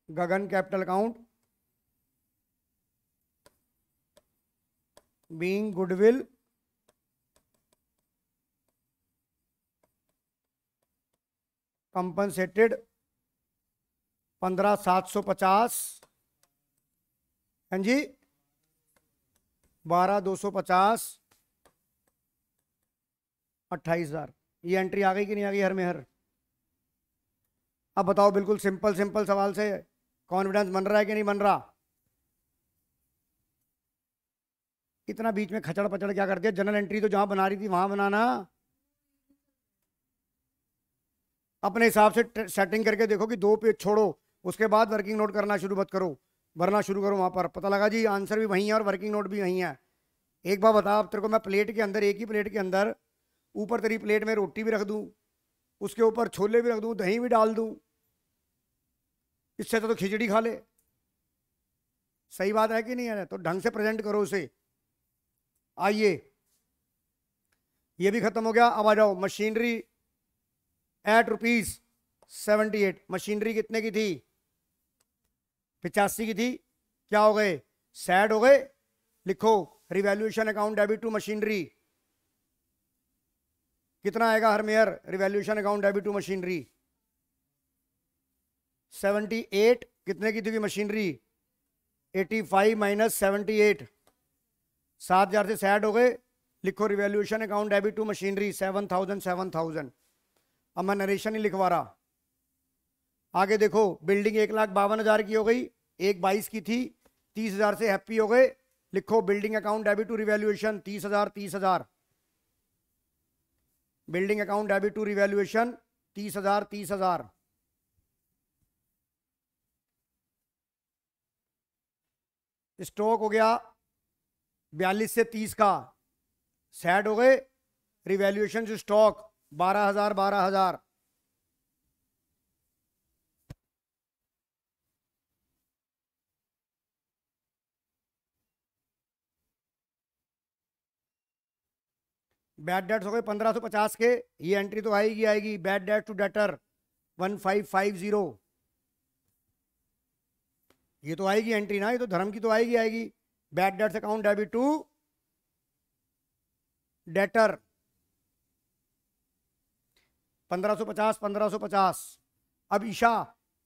Gagan capital account being goodwill compensated 15,750। हाँ जी 12,250 28,000। ये एंट्री आ गई कि नहीं आ गई हर में हर? अब बताओ बिल्कुल सिंपल सिंपल सवाल से कॉन्फिडेंस बन रहा है कि नहीं बन रहा? इतना बीच में खचड़ पचड़ क्या कर दिया? जनरल एंट्री तो जहां बना रही थी वहां बनाना, अपने हिसाब से सेटिंग करके देखो कि 2 पेज छोड़ो, उसके बाद वर्किंग नोट करना शुरू मत करो, भरना शुरू करो। वहां पर पता लगा जी आंसर भी वही है और वर्किंग नोट भी वही है। एक बार बता, अब तेरे को मैं प्लेट के अंदर, एक ही प्लेट के अंदर ऊपर तेरी प्लेट में रोटी भी रख दूं, उसके ऊपर छोले भी रख दूं, दही भी डाल दूं, इससे अच्छा तो खिचड़ी खा ले। सही बात है कि नहीं है? तो ढंग से प्रेजेंट करो उसे। आइए, ये भी खत्म हो गया। अब आ जाओ मशीनरी एट ₹78। मशीनरी कितने की थी? 85 की थी। क्या हो गए? सैड हो गए। लिखो revaluation account debit to machinery. कितना आएगा Har Mehar? Revaluation account debit to machinery 78। कितने की थी मशीनरी? 85 माइनस 78, 7,000 से सैड हो गए। लिखो revaluation account debit to machinery 7,000 7,000। अब मैं नरेशन ही लिखवा रहा। आगे देखो, बिल्डिंग 1,52,000 की हो गई, 1,22 की थी, 30,000 से हैप्पी हो गए। लिखो building account debit to revaluation 30,000 30,000। Building account debit to revaluation 30,000 30,000। Stock हो गया 42 से 30 का, सैड हो गए। रिवैल्यूएशन जो स्टॉक 12,000 12,000। बैड डेट्स हो गए 1,550 के। ये एंट्री तो आएगी आएगी। Bad debt to debtor 1,550। ये तो आएगी एंट्री ना, ये तो धर्म की तो आएगी आएगी। Bad debts account debit to debtor 1,550 1,550। अब ईशा,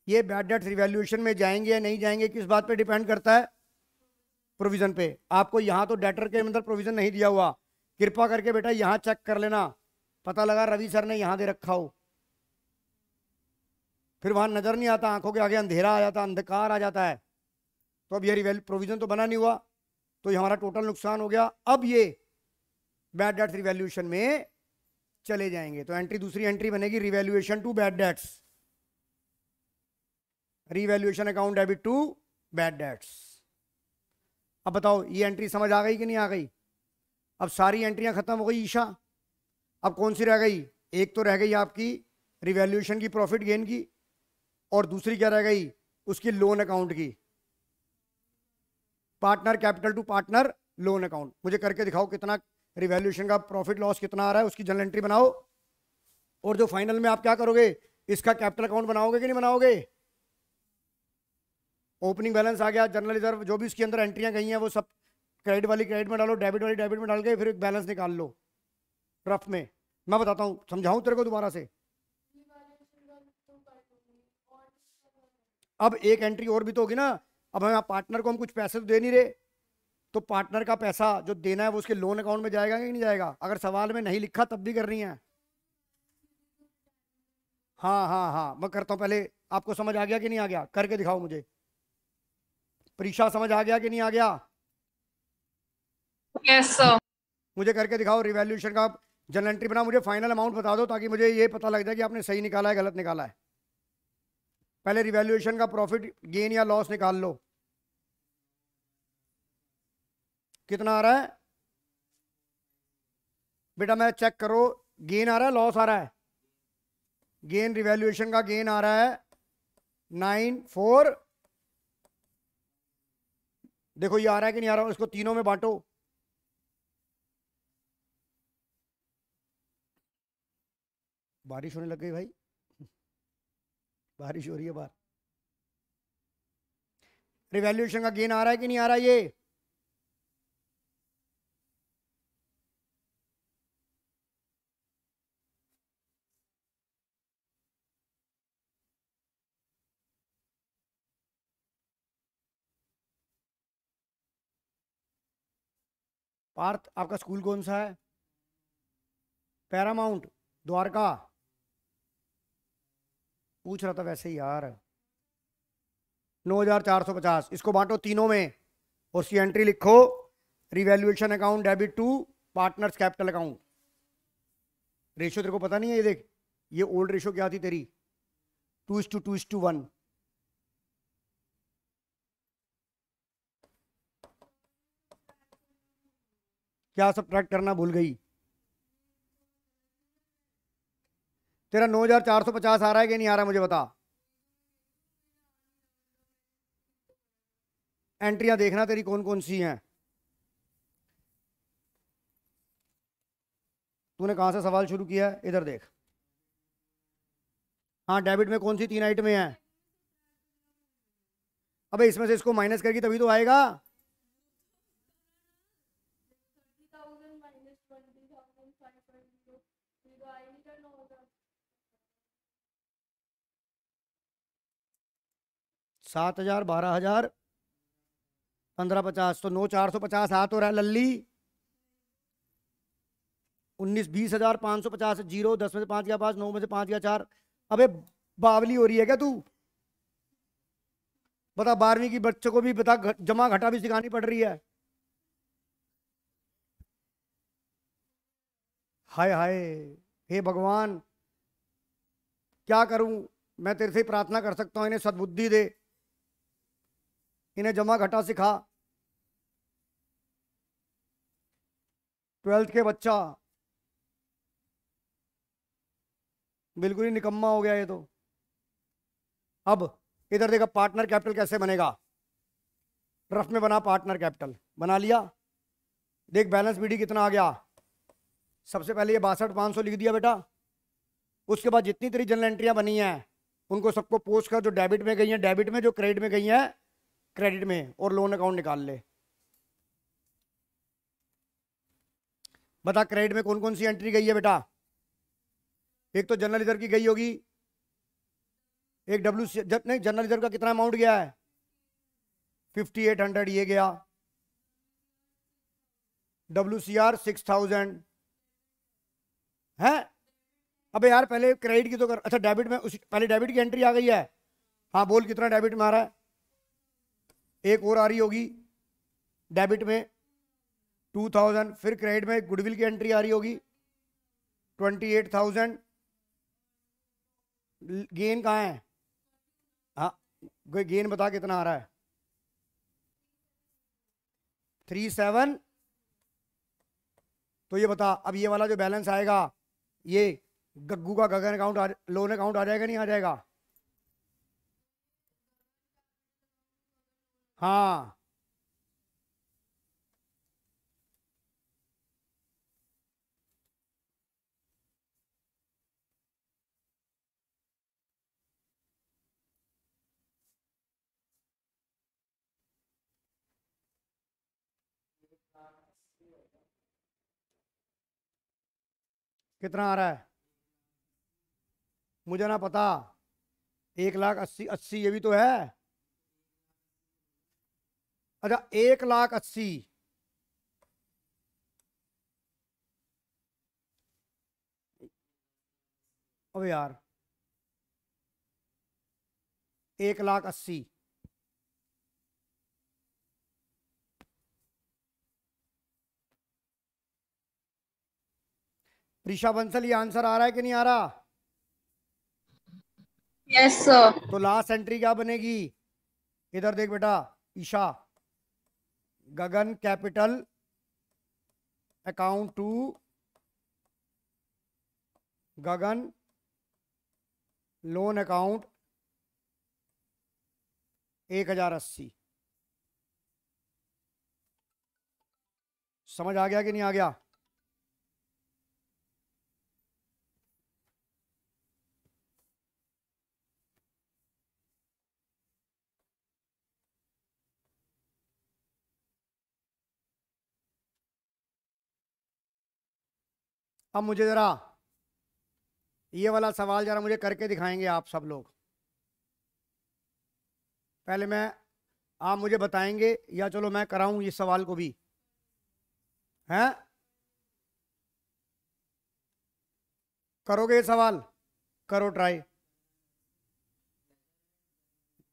ये बैड डेट्स रिवैल्यूएशन में जाएंगे या नहीं जाएंगे, किस बात पे डिपेंड करता है? प्रोविजन पे। आपको यहां तो डेटर के अंदर प्रोविजन नहीं दिया हुआ, कृपा करके बेटा यहां चेक कर लेना। पता लगा रवि सर ने यहां दे रखा हो, फिर वहां नजर नहीं आता, आंखों के आगे अंधेरा आ जाता, अंधकार आ जाता है। तो अब ये प्रोविजन तो बना नहीं हुआ, तो ये हमारा टोटल नुकसान हो गया। अब ये बैड डेट्स रिवैल्यूएशन में चले जाएंगे, तो एंट्री, दूसरी एंट्री बनेगी revaluation to bad debts, revaluation account debit to bad debts. अब बताओ ये एंट्री समझ आ गई कि नहीं आ गई? अब सारी एंट्रियां खत्म हो गई ईशा। अब कौन सी रह गई? एक तो रह गई आपकी रिवैल्यूएशन की, प्रॉफिट गेन की, और दूसरी क्या रह गई? उसकी लोन अकाउंट की, partner capital to partner loan account. मुझे करके दिखाओ कितना रिवैल्यूएशन का प्रॉफिट लॉस कितना आ रहा है, उसकी जनरल एंट्री बनाओ। और जो फाइनल में आप क्या करोगे, इसका कैपिटल अकाउंट बनाओगे कि नहीं बनाओगे? ओपनिंग बैलेंस आ गया, जनरल रिजर्व, जो भी उसके अंदर एंट्रियां गई हैं वो सब क्रेडिट वाली क्रेडिट में डालो, डेबिट वाली डेबिट में डाल के फिर एक बैलेंस निकाल लो रफ में। मैं बताता हूँ, समझाऊं तेरे को दोबारा से। अब एक एंट्री और भी तो होगी ना। अब हम पार्टनर को हम कुछ पैसे तो दे नहीं रहे, तो पार्टनर का पैसा जो देना है वो उसके लोन अकाउंट में जाएगा कि नहीं जाएगा? अगर सवाल में नहीं लिखा तब भी कर रही है। हाँ हाँ हाँ, मैं करता हूं। पहले आपको समझ आ गया कि नहीं आ गया? करके दिखाओ मुझे। परीक्षा समझ आ गया कि नहीं आ गया? Yes, sir. मुझे करके दिखाओ रिवैल्यूएशन का जनरल एंट्री बना, मुझे फाइनल अमाउंट बता दो ताकि मुझे ये पता लग जाए कि आपने सही निकाला है गलत निकाला है। पहले रिवैल्यूएशन का प्रॉफिट गेन या लॉस निकाल लो, कितना आ रहा है बेटा? मैं चेक करो, गेन आ रहा है लॉस आ रहा है? गेन, रिवैल्यूएशन का गेन आ रहा है 9,4। देखो ये आ रहा है कि नहीं आ रहा? इसको तीनों में बांटो। बारिश होने लग गई भाई, बारिश हो रही है बाहर। रिवैल्यूएशन का गेन आ रहा है कि नहीं आ रहा है? ये पार्थ, आपका स्कूल कौन सा है? पैरामाउंट, द्वारका। पूछ रहा था वैसे ही यार। 9450, इसको बांटो तीनों में और उसकी एंट्री लिखो, revaluation account debit to partners capital account. Ratio तेरे को पता नहीं है, ये देख, ये ओल्ड रेशियो क्या थी तेरी, 2:2:1। क्या सब्ट्रैक्ट करना भूल गई? तेरा 9450 आ रहा है कि नहीं आ रहा मुझे बता। एंट्रियां देखना तेरी कौन कौन सी हैं। तूने कहां से सवाल शुरू किया है, इधर देख। हाँ, डेबिट में कौन सी 3 आइटमें हैं? अबे इसमें से इसको माइनस करके तभी तो आएगा। 7,000, 12,000, 1550, तो 9,450 हाथ हो रहा है लल्ली। 19-20,550 जीरो, 10 में से 5 गया 5, 9 में से 5 गया 4। अबे बावली हो रही है क्या तू? बता, 12वीं की बच्चों को भी बता, जमा घटा भी सिखानी पड़ रही है। हाय हाय, हे भगवान, क्या करूं मैं? तेरे से प्रार्थना कर सकता हूं, इन्हें सद्बुद्धि दे, इन्हें जमा घटा सिखा। 12th के बच्चा बिल्कुल ही निकम्मा हो गया ये तो। अब इधर देखा, पार्टनर कैपिटल कैसे बनेगा। रफ में बना, पार्टनर कैपिटल बना लिया। देख बैलेंस बीडी कितना आ गया। सबसे पहले ये 62,500 लिख दिया बेटा। उसके बाद जितनी तेरी जनरल एंट्रियां बनी हैं उनको सबको पोस्ट कर, जो डेबिट में गई हैं डेबिट में, जो क्रेडिट में गई हैं क्रेडिट में, और लोन अकाउंट निकाल ले। बता क्रेडिट में कौन कौन सी एंट्री गई है बेटा। एक तो जनरल रिजर्व की गई होगी, एक नहीं, जनरल रिजर्व का कितना अमाउंट गया है, 5800 ये गया। WCR 6,000 है। अबे यार पहले क्रेडिट की तो कर। अच्छा डेबिट में पहले डेबिट की एंट्री आ गई है। हाँ बोल, कितना डेबिट में आ रहा है? एक और आ रही होगी डेबिट में 2,000। फिर क्रेडिट में गुडविल की एंट्री आ रही होगी 28,000। गेन कहाँ है? हाँ, कोई गेन बता कितना आ रहा है? 37। तो ये बता, अब ये वाला जो बैलेंस आएगा, ये गग्गू का गगन अकाउंट, लोन अकाउंट आ जाएगा नहीं आ जाएगा? हाँ, कितना आ रहा है मुझे ना पता। 1,80,80 ये भी तो है। अच्छा 1,80,000। अबे यार 1,80,000। प्रीशा बंसल, ये आंसर आ रहा है कि नहीं आ रहा? Yes, sir. तो लास्ट एंट्री क्या बनेगी? इधर देख बेटा Isha, Gagan capital account to Gagan loan account 1,080। समझ आ गया कि नहीं आ गया? अब मुझे जरा ये वाला सवाल जरा मुझे करके दिखाएंगे आप सब लोग। पहले आप मुझे बताएंगे, या चलो मैं कराऊं इस सवाल को भी, हैं? करोगे ये सवाल? करो ट्राई।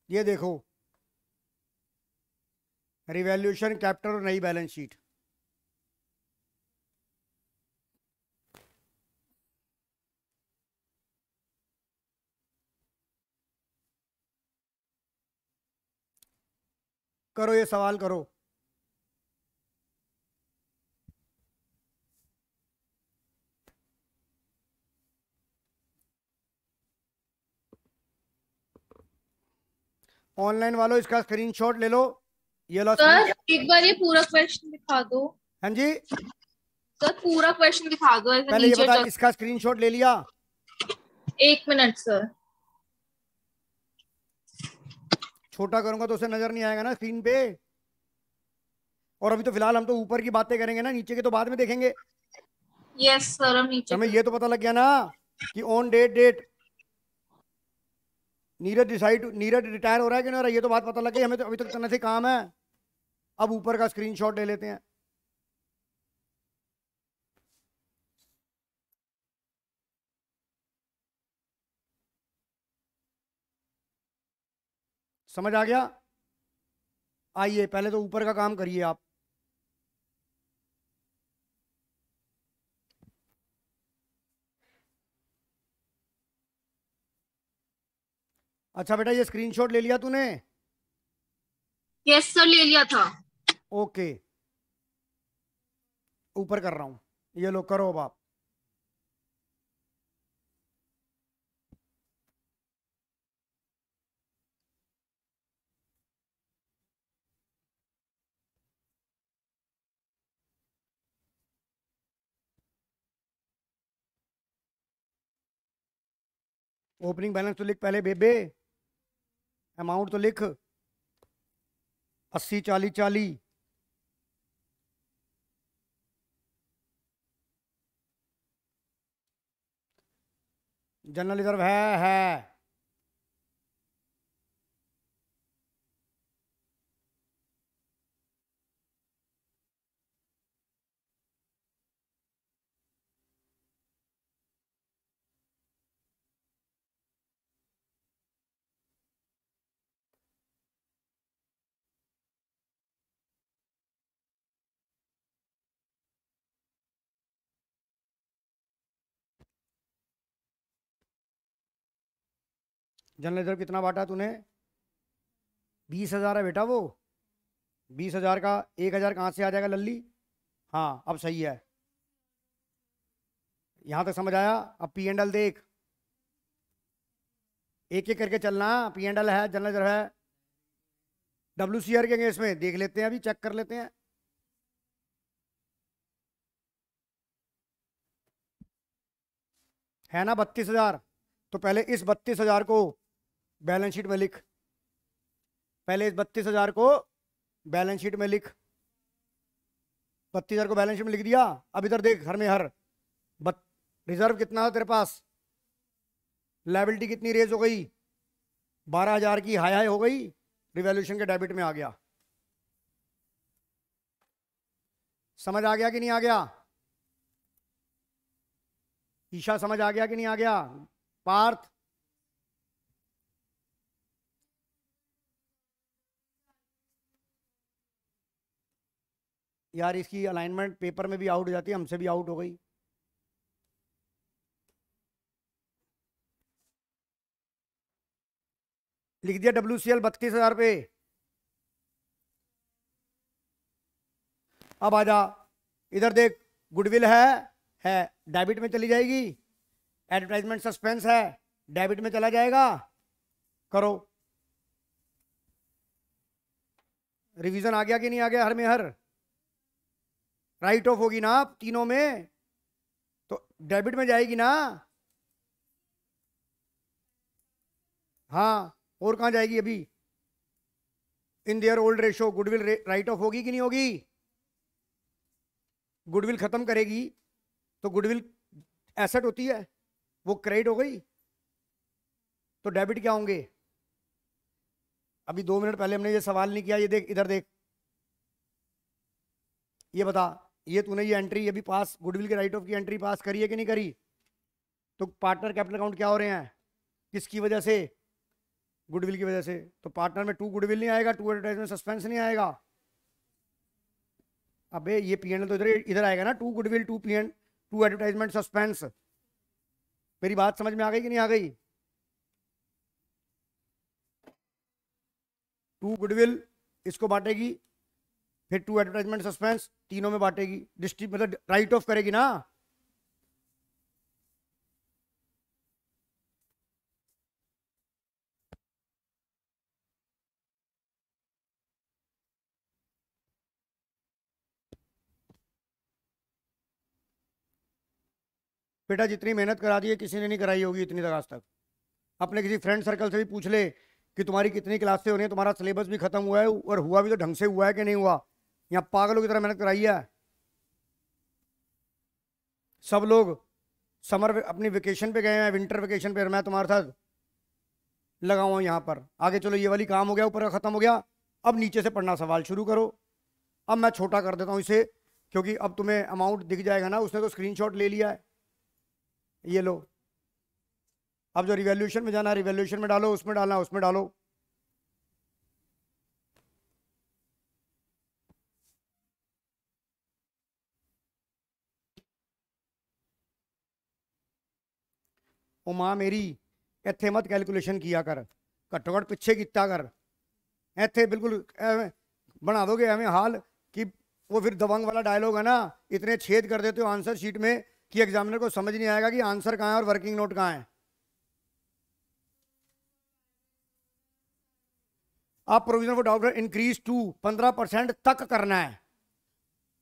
ये देखो, रिवैल्यूएशन, कैपिटल और नई बैलेंस शीट। करो, ये सवाल करो। ऑनलाइन वालों इसका स्क्रीनशॉट ले लो। ये लो सर एक बार ये पूरा क्वेश्चन दिखा दो। हाँ जी, सर पूरा क्वेश्चन दिखा दो ऐसे पहले ये नीचे बता, तक। इसका स्क्रीनशॉट ले लिया? 1 मिनट सर। छोटा करूंगा तो उसे नजर नहीं आएगा ना स्क्रीन पे। और अभी तो फिलहाल हम तो ऊपर की बातें करेंगे ना, नीचे के तो बाद में देखेंगे। यस सर, हम नीचे हमें ये तो पता लग गया ना कि ऑन डेट नीरज रिटायर हो रहा है कि नहीं हो रहा है, ये तो बात पता लग गई। हमें तो अभी तक इतना से काम है। अब ऊपर का स्क्रीनशॉट ले लेते हैं। समझ आ गया? आइए पहले तो ऊपर का काम करिए आप। अच्छा बेटा, ये स्क्रीनशॉट ले लिया तूने? यस सर, ले लिया था। ओके, ऊपर कर रहा हूं। ये लो, करो अब आप। ओपनिंग बैलेंस तो लिख पहले बेबे, अमाउंट तो लिख। 80 40 40। जनरल रिजर्व है। जनरल रिजर्व कितना बांटा तूने? 20,000 है बेटा वो। 20,000 का 1,000 कहाँ से आ जाएगा लल्ली? हाँ अब सही है। यहां तक समझ आया? अब पी एंड एल देख, एक एक करके चलना। पी एंड एल है, जनरल रिजर्व है, WCR के इसमें देख लेते हैं, अभी चेक कर लेते हैं। है ना 32,000? तो पहले इस 32,000 को बैलेंस शीट में लिख। पहले इस 32,000 को बैलेंस शीट में लिख। 32,000 को बैलेंस शीट में लिख दिया। अब इधर देख, हर में हर रिजर्व कितना है तेरे पास? लायबिलिटी कितनी रेज हो गई? 12,000 की हाई हो गई, रिवैल्यूएशन के डेबिट में आ गया। समझ आ गया कि नहीं आ गया? ईशा समझ आ गया कि नहीं आ गया? पार्थ? यार इसकी अलाइनमेंट पेपर में भी आउट हो जाती है, हमसे भी आउट हो गई। लिख दिया WCL 32,000 पे। अब आजा इधर देख, गुडविल है डेबिट में चली जाएगी। एडवर्टाइजमेंट सस्पेंस है, डेबिट में चला जाएगा। करो, रिवीजन आ गया कि नहीं आ गया? हर में हर राइट ऑफ होगी ना तीनों में, तो डेबिट में जाएगी ना। हाँ, और कहां जाएगी अभी? In their old ratio goodwill right of होगी कि नहीं होगी? गुडविल खत्म करेगी तो गुडविल एसेट होती है, वो क्रेडिट हो गई, तो डेबिट क्या होंगे? अभी 2 मिनट पहले हमने ये सवाल नहीं किया। ये देख, इधर देख, ये बता, ये तूने ये एंट्री अभी पास, गुडविल के राइट ऑफ की एंट्री पास करी है कि नहीं करी? तो पार्टनर कैपिटल अकाउंट क्या हो रहे हैं? किसकी वजह से? गुडविल की वजह से। तो पार्टनर में 2 गुडविल नहीं आएगा, 2 एडवर्टाइजमेंट सस्पेंस नहीं आएगा। अबे ये पीएनएल तो इधर इधर आएगा ना, 2 गुडविल 2 एडवर्टाइजमेंट सस्पेंस। मेरी बात समझ में आ गई कि नहीं आ गई? 2 गुडविल इसको बांटेगी, फिर 2 एडवर्टाइजमेंट सस्पेंस तीनों में बांटेगी, डिस्ट्रीब्यूट मतलब राइट ऑफ करेगी ना। बेटा जितनी मेहनत करा दी है किसी ने नहीं कराई होगी इतनी तक आज तक। अपने किसी फ्रेंड सर्कल से भी पूछ ले कि तुम्हारी कितनी क्लासें हो रही हैं, तुम्हारा सिलेबस भी खत्म हुआ है और हुआ भी तो ढंग से हुआ है कि नहीं हुआ। यहाँ पागलों की तरह मेहनत कराई है सब लोग। समर अपनी वेकेशन पे गए हैं, विंटर वेकेशन पे, मैं तुम्हारे साथ लगा हुआ हूँ यहाँ पर। आगे चलो ये वाली काम हो गया, ऊपर का खत्म हो गया, अब नीचे से पढ़ना सवाल शुरू करो। अब मैं छोटा कर देता हूँ इसे, क्योंकि अब तुम्हें अमाउंट दिख जाएगा ना, उसने तो स्क्रीनशॉट ले लिया है। ये लो, अब जो रिवैल्यूएशन में जाना है रिवैल्यूएशन में डालो, उसमें डालना है उसमें डालो। ओ मां मेरी, इत्थे मत कैलकुलेशन किया कर, घट्टो घट पिछे किया कर। इत्थे बिल्कुल बना दोगे हमें हाल कि वो फिर दबंग वाला डायलॉग है ना, इतने छेद कर देते हो आंसर शीट में कि एग्जामिनर को समझ नहीं आएगा कि आंसर कहाँ है और वर्किंग नोट कहाँ है। आप provision for doubt increase to 15% तक करना है।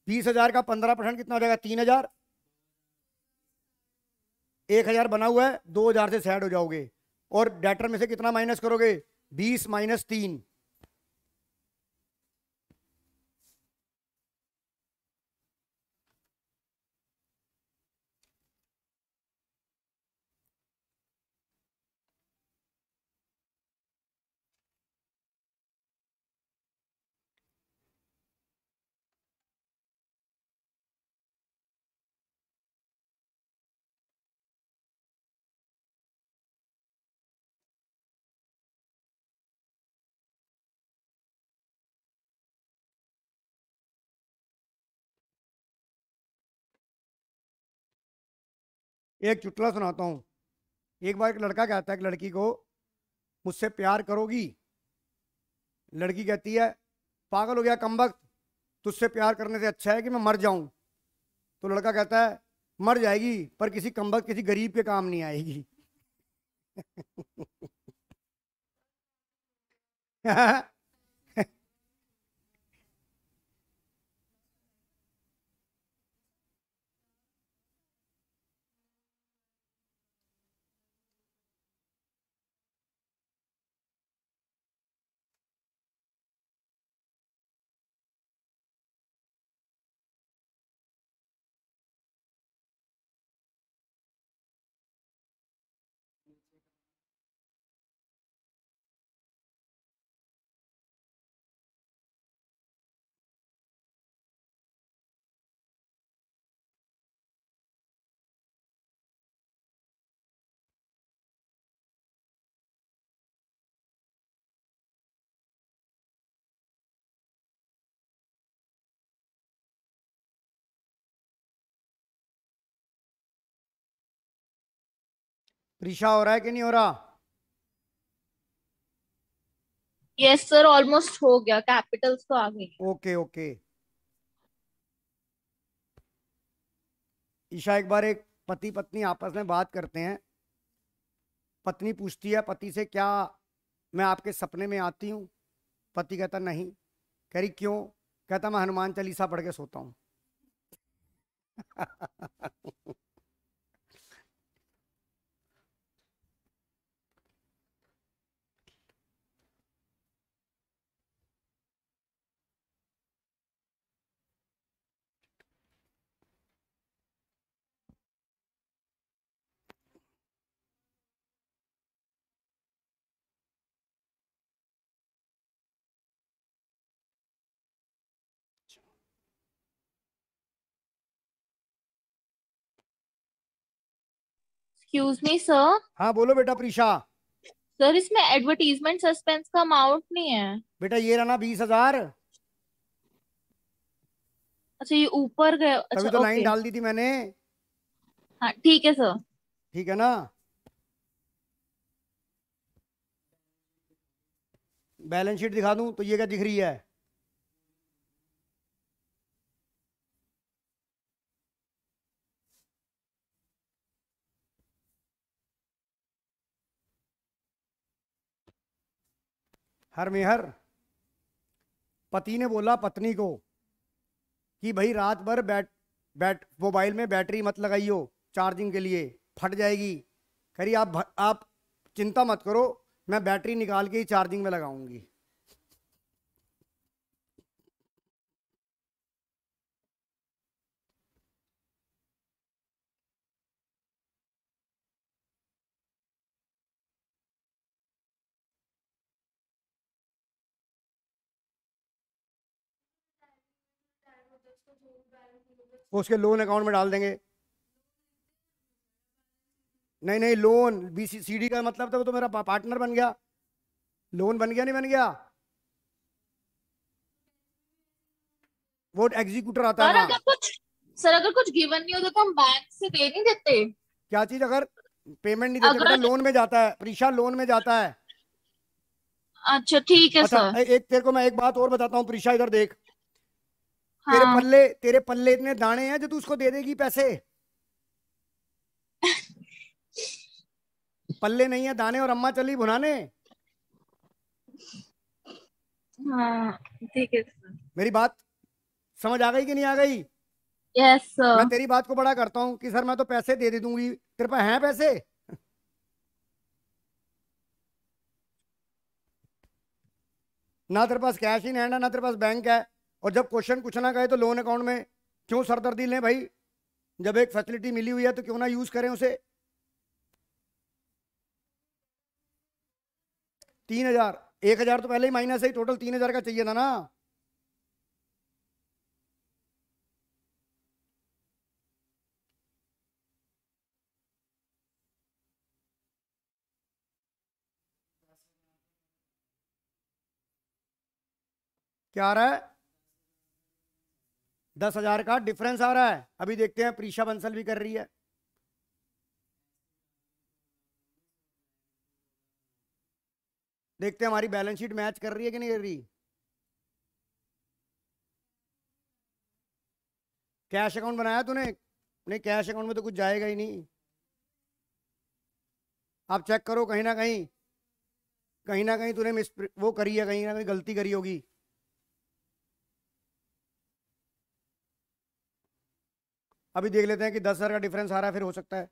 20,000 का 15% कितना हो जाएगा? 3,000। 1,000 बना हुआ है, 2,000 से सैड हो जाओगे और डेटर में से कितना माइनस करोगे? 20 - 3। एक चुटला सुनाता हूं। एक बार एक लड़का कहता है कि लड़की को, मुझसे प्यार करोगी? लड़की कहती है, पागल हो गया कमबख्त, तुझसे प्यार करने से अच्छा है कि मैं मर जाऊं। तो लड़का कहता है, मर जाएगी पर किसी कमबख्त किसी गरीब के काम नहीं आएगी। प्रीशा हो रहा है कि नहीं हो रहा? यस सर, ऑलमोस्ट हो गया, कैपिटल्स तो आ गई। Okay okay. ईशा, एक बार एक पति पत्नी आपस में बात करते हैं। पत्नी पूछती है पति से, क्या मैं आपके सपने में आती हूँ? पति कहता नहीं। कह रही क्यों? कहता मैं हनुमान चालीसा पढ़ के सोता हूँ। Excuse me sir. हाँ बोलो बेटा प्रीशा। सर इसमें एडवर्टीजमेंट सस्पेंस का अमाउंट नहीं है। बेटा ये रहा ना 20,000, अच्छा ये ऊपर गए, अच्छा तभी तो लाइन ओके। डाल दी थी मैंने। हाँ ठीक है सर। ठीक है ना। बैलेंस शीट दिखा दूं तो ये क्या दिख रही है? हर मेहर, पति ने बोला पत्नी को कि भाई रात भर मोबाइल में बैटरी मत लगाइयो, चार्जिंग के लिए फट जाएगी। करी आप चिंता मत करो, मैं बैटरी निकाल के ही चार्जिंग में लगाऊंगी। उसके लोन अकाउंट में डाल देंगे। नहीं नहीं, लोन BCCD का मतलब था, वो तो मेरा पार्टनर बन गया। लोन बन गया नहीं बन गया? वो एग्जीक्यूटर आता है सर ना। अगर कुछ सर अगर कुछ गिवन नहीं होता तो हम बैंक से दे नहीं देते? क्या चीज? अगर पेमेंट नहीं देते बेटा, अगर लोन में जाता है प्रीशा, लोन में जाता है। अच्छा ठीक है अच्छा सर। एक तेरे को मैं एक बात और बताता हूँ प्रीशा, इधर देख। हाँ। तेरे पल्ले इतने दाने हैं जो तू उसको दे देगी पैसे? पल्ले नहीं है दाने, और अम्मा चली भुनाने। हाँ ठीक है सर। मेरी बात समझ आ गई कि नहीं आ गई? यस मैं सर। तेरी बात को बड़ा करता हूँ कि सर मैं तो पैसे दे दूंगी, तेरे पास हैं पैसे? ना तेरे पास कैश इन हैंड है, ना तेरे पास बैंक है। और जब क्वेश्चन कुछ ना कहे तो लोन अकाउंट में क्यों सरदर्दी लें भाई? जब एक फैसिलिटी मिली हुई है तो क्यों ना यूज करें उसे। 3,000, 1,000 तो पहले ही माइनस है, टोटल 3,000 का चाहिए था ना। क्या आ रहा है? 10,000 का डिफरेंस आ रहा है। अभी देखते हैं प्रीशा बंसल भी कर रही है। देखते हैं हमारी बैलेंस शीट मैच कर रही है कि नहीं कर रही। कैश अकाउंट बनाया तूने? नहीं, कैश अकाउंट में तो कुछ जाएगा ही नहीं। आप चेक करो, कहीं ना कहीं तूने मिस वो करी है, कहीं ना कहीं गलती करी होगी। अभी देख लेते हैं कि 10,000 का डिफरेंस आ रहा है, फिर हो सकता है।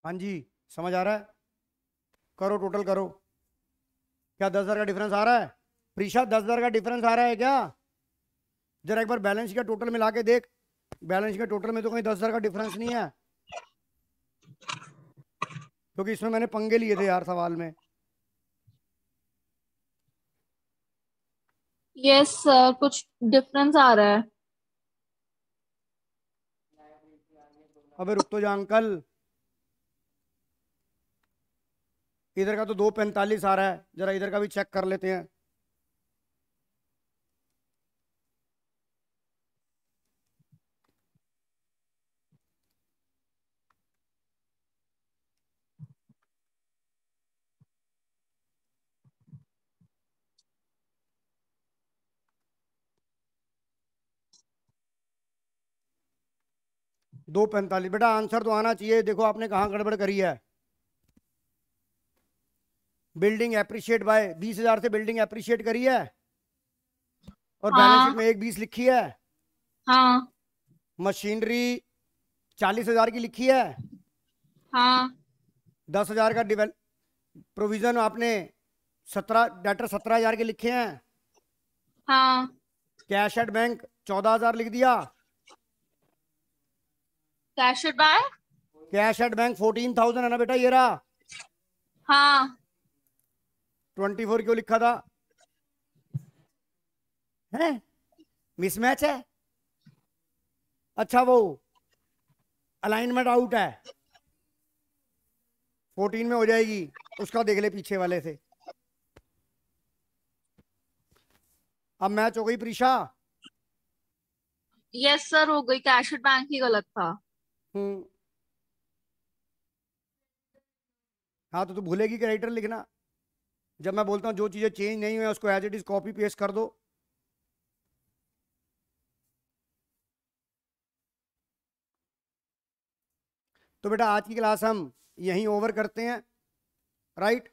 हाँ जी, समझ आ रहा है? करो, टोटल करो। क्या 10,000 का डिफरेंस आ रहा है? प्रीशा 10,000 का डिफरेंस आ रहा है क्या? जरा एक बार बैलेंस का टोटल मिला के देख। बैलेंस के टोटल में तो कहीं 10,000 का डिफरेंस नहीं है, क्योंकि इसमें मैंने पंगे लिए थे यार सवाल में। यस सर कुछ डिफरेंस आ रहा है। अबे रुक तो जा अंकल, इधर का तो 2,45 आ रहा है, जरा इधर का भी चेक कर लेते हैं। दो 45 बेटा, आंसर तो आना चाहिए। देखो आपने कहाँ गड़बड़ करी है। बिल्डिंग एप्रिशिएट बाय 20,000 से बिल्डिंग एप्रिशिएट करी है, और बैलेंस शीट हाँ। में 1,20 लिखी है। हाँ। मशीनरी 40,000 की लिखी है। हाँ। 10,000 का प्रोविजन आपने 17 डेटर 17,000 के लिखे हैं। हाँ। कैश एट बैंक 14,000 लिख दिया। Cash at bank. Cash at bank 14,000 है ना बेटा, ये रहा। हाँ। 24 क्यों लिखा था? है मिसमैच है। अच्छा वो अलाइनमेंट आउट है, 14 में हो जाएगी, उसका देख ले पीछे वाले से। अब मैच हो गई प्रीशा। यस सर, हो गई। कैश एट बैंक ही गलत था। हाँ तो तू भूलेगी कैरेक्टर लिखना। जब मैं बोलता हूँ जो चीजें चेंज नहीं हुई उसको as it is copy paste कर दो। तो बेटा आज की क्लास हम यहीं ओवर करते हैं, राइट।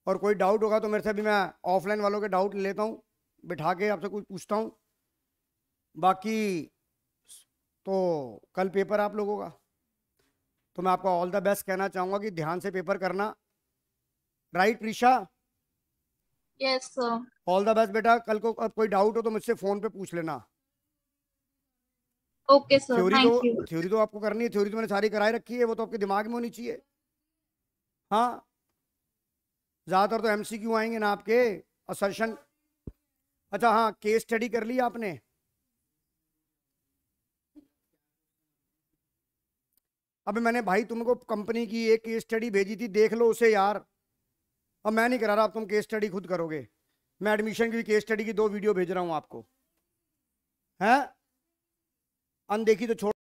और कोई डाउट होगा तो मेरे से भी मैं ऑफलाइन वालों के डाउट लेता हूँ, बिठा के आपसे कुछ पूछता हूँ। बाकी तो कल पेपर आप लोगों का, तो मैं आपको ऑल द बेस्ट कहना चाहूँगा कि ध्यान से पेपर करना, right Prisha? Yes sir. All the best बेटा। कल को अब कोई डाउट हो तो मुझसे फ़ोन पे पूछ लेना। Okay sir, thank you. Theory तो आपको करनी है, थ्योरी तो मैंने सारी कराए रखी है, वो तो आपके दिमाग में होनी चाहिए। हाँ ज़्यादातर तो MCQ आएंगे ना आपके, असर्शन। अच्छा हाँ, केस स्टडी कर ली आपने? अबे मैंने भाई तुमको कंपनी की एक केस स्टडी भेजी थी, देख लो उसे यार। अब मैं नहीं करा रहा, अब तुम केस स्टडी खुद करोगे। मैं एडमिशन की भी केस स्टडी की 2 वीडियो भेज रहा हूँ आपको, है अनदेखी तो छोड़।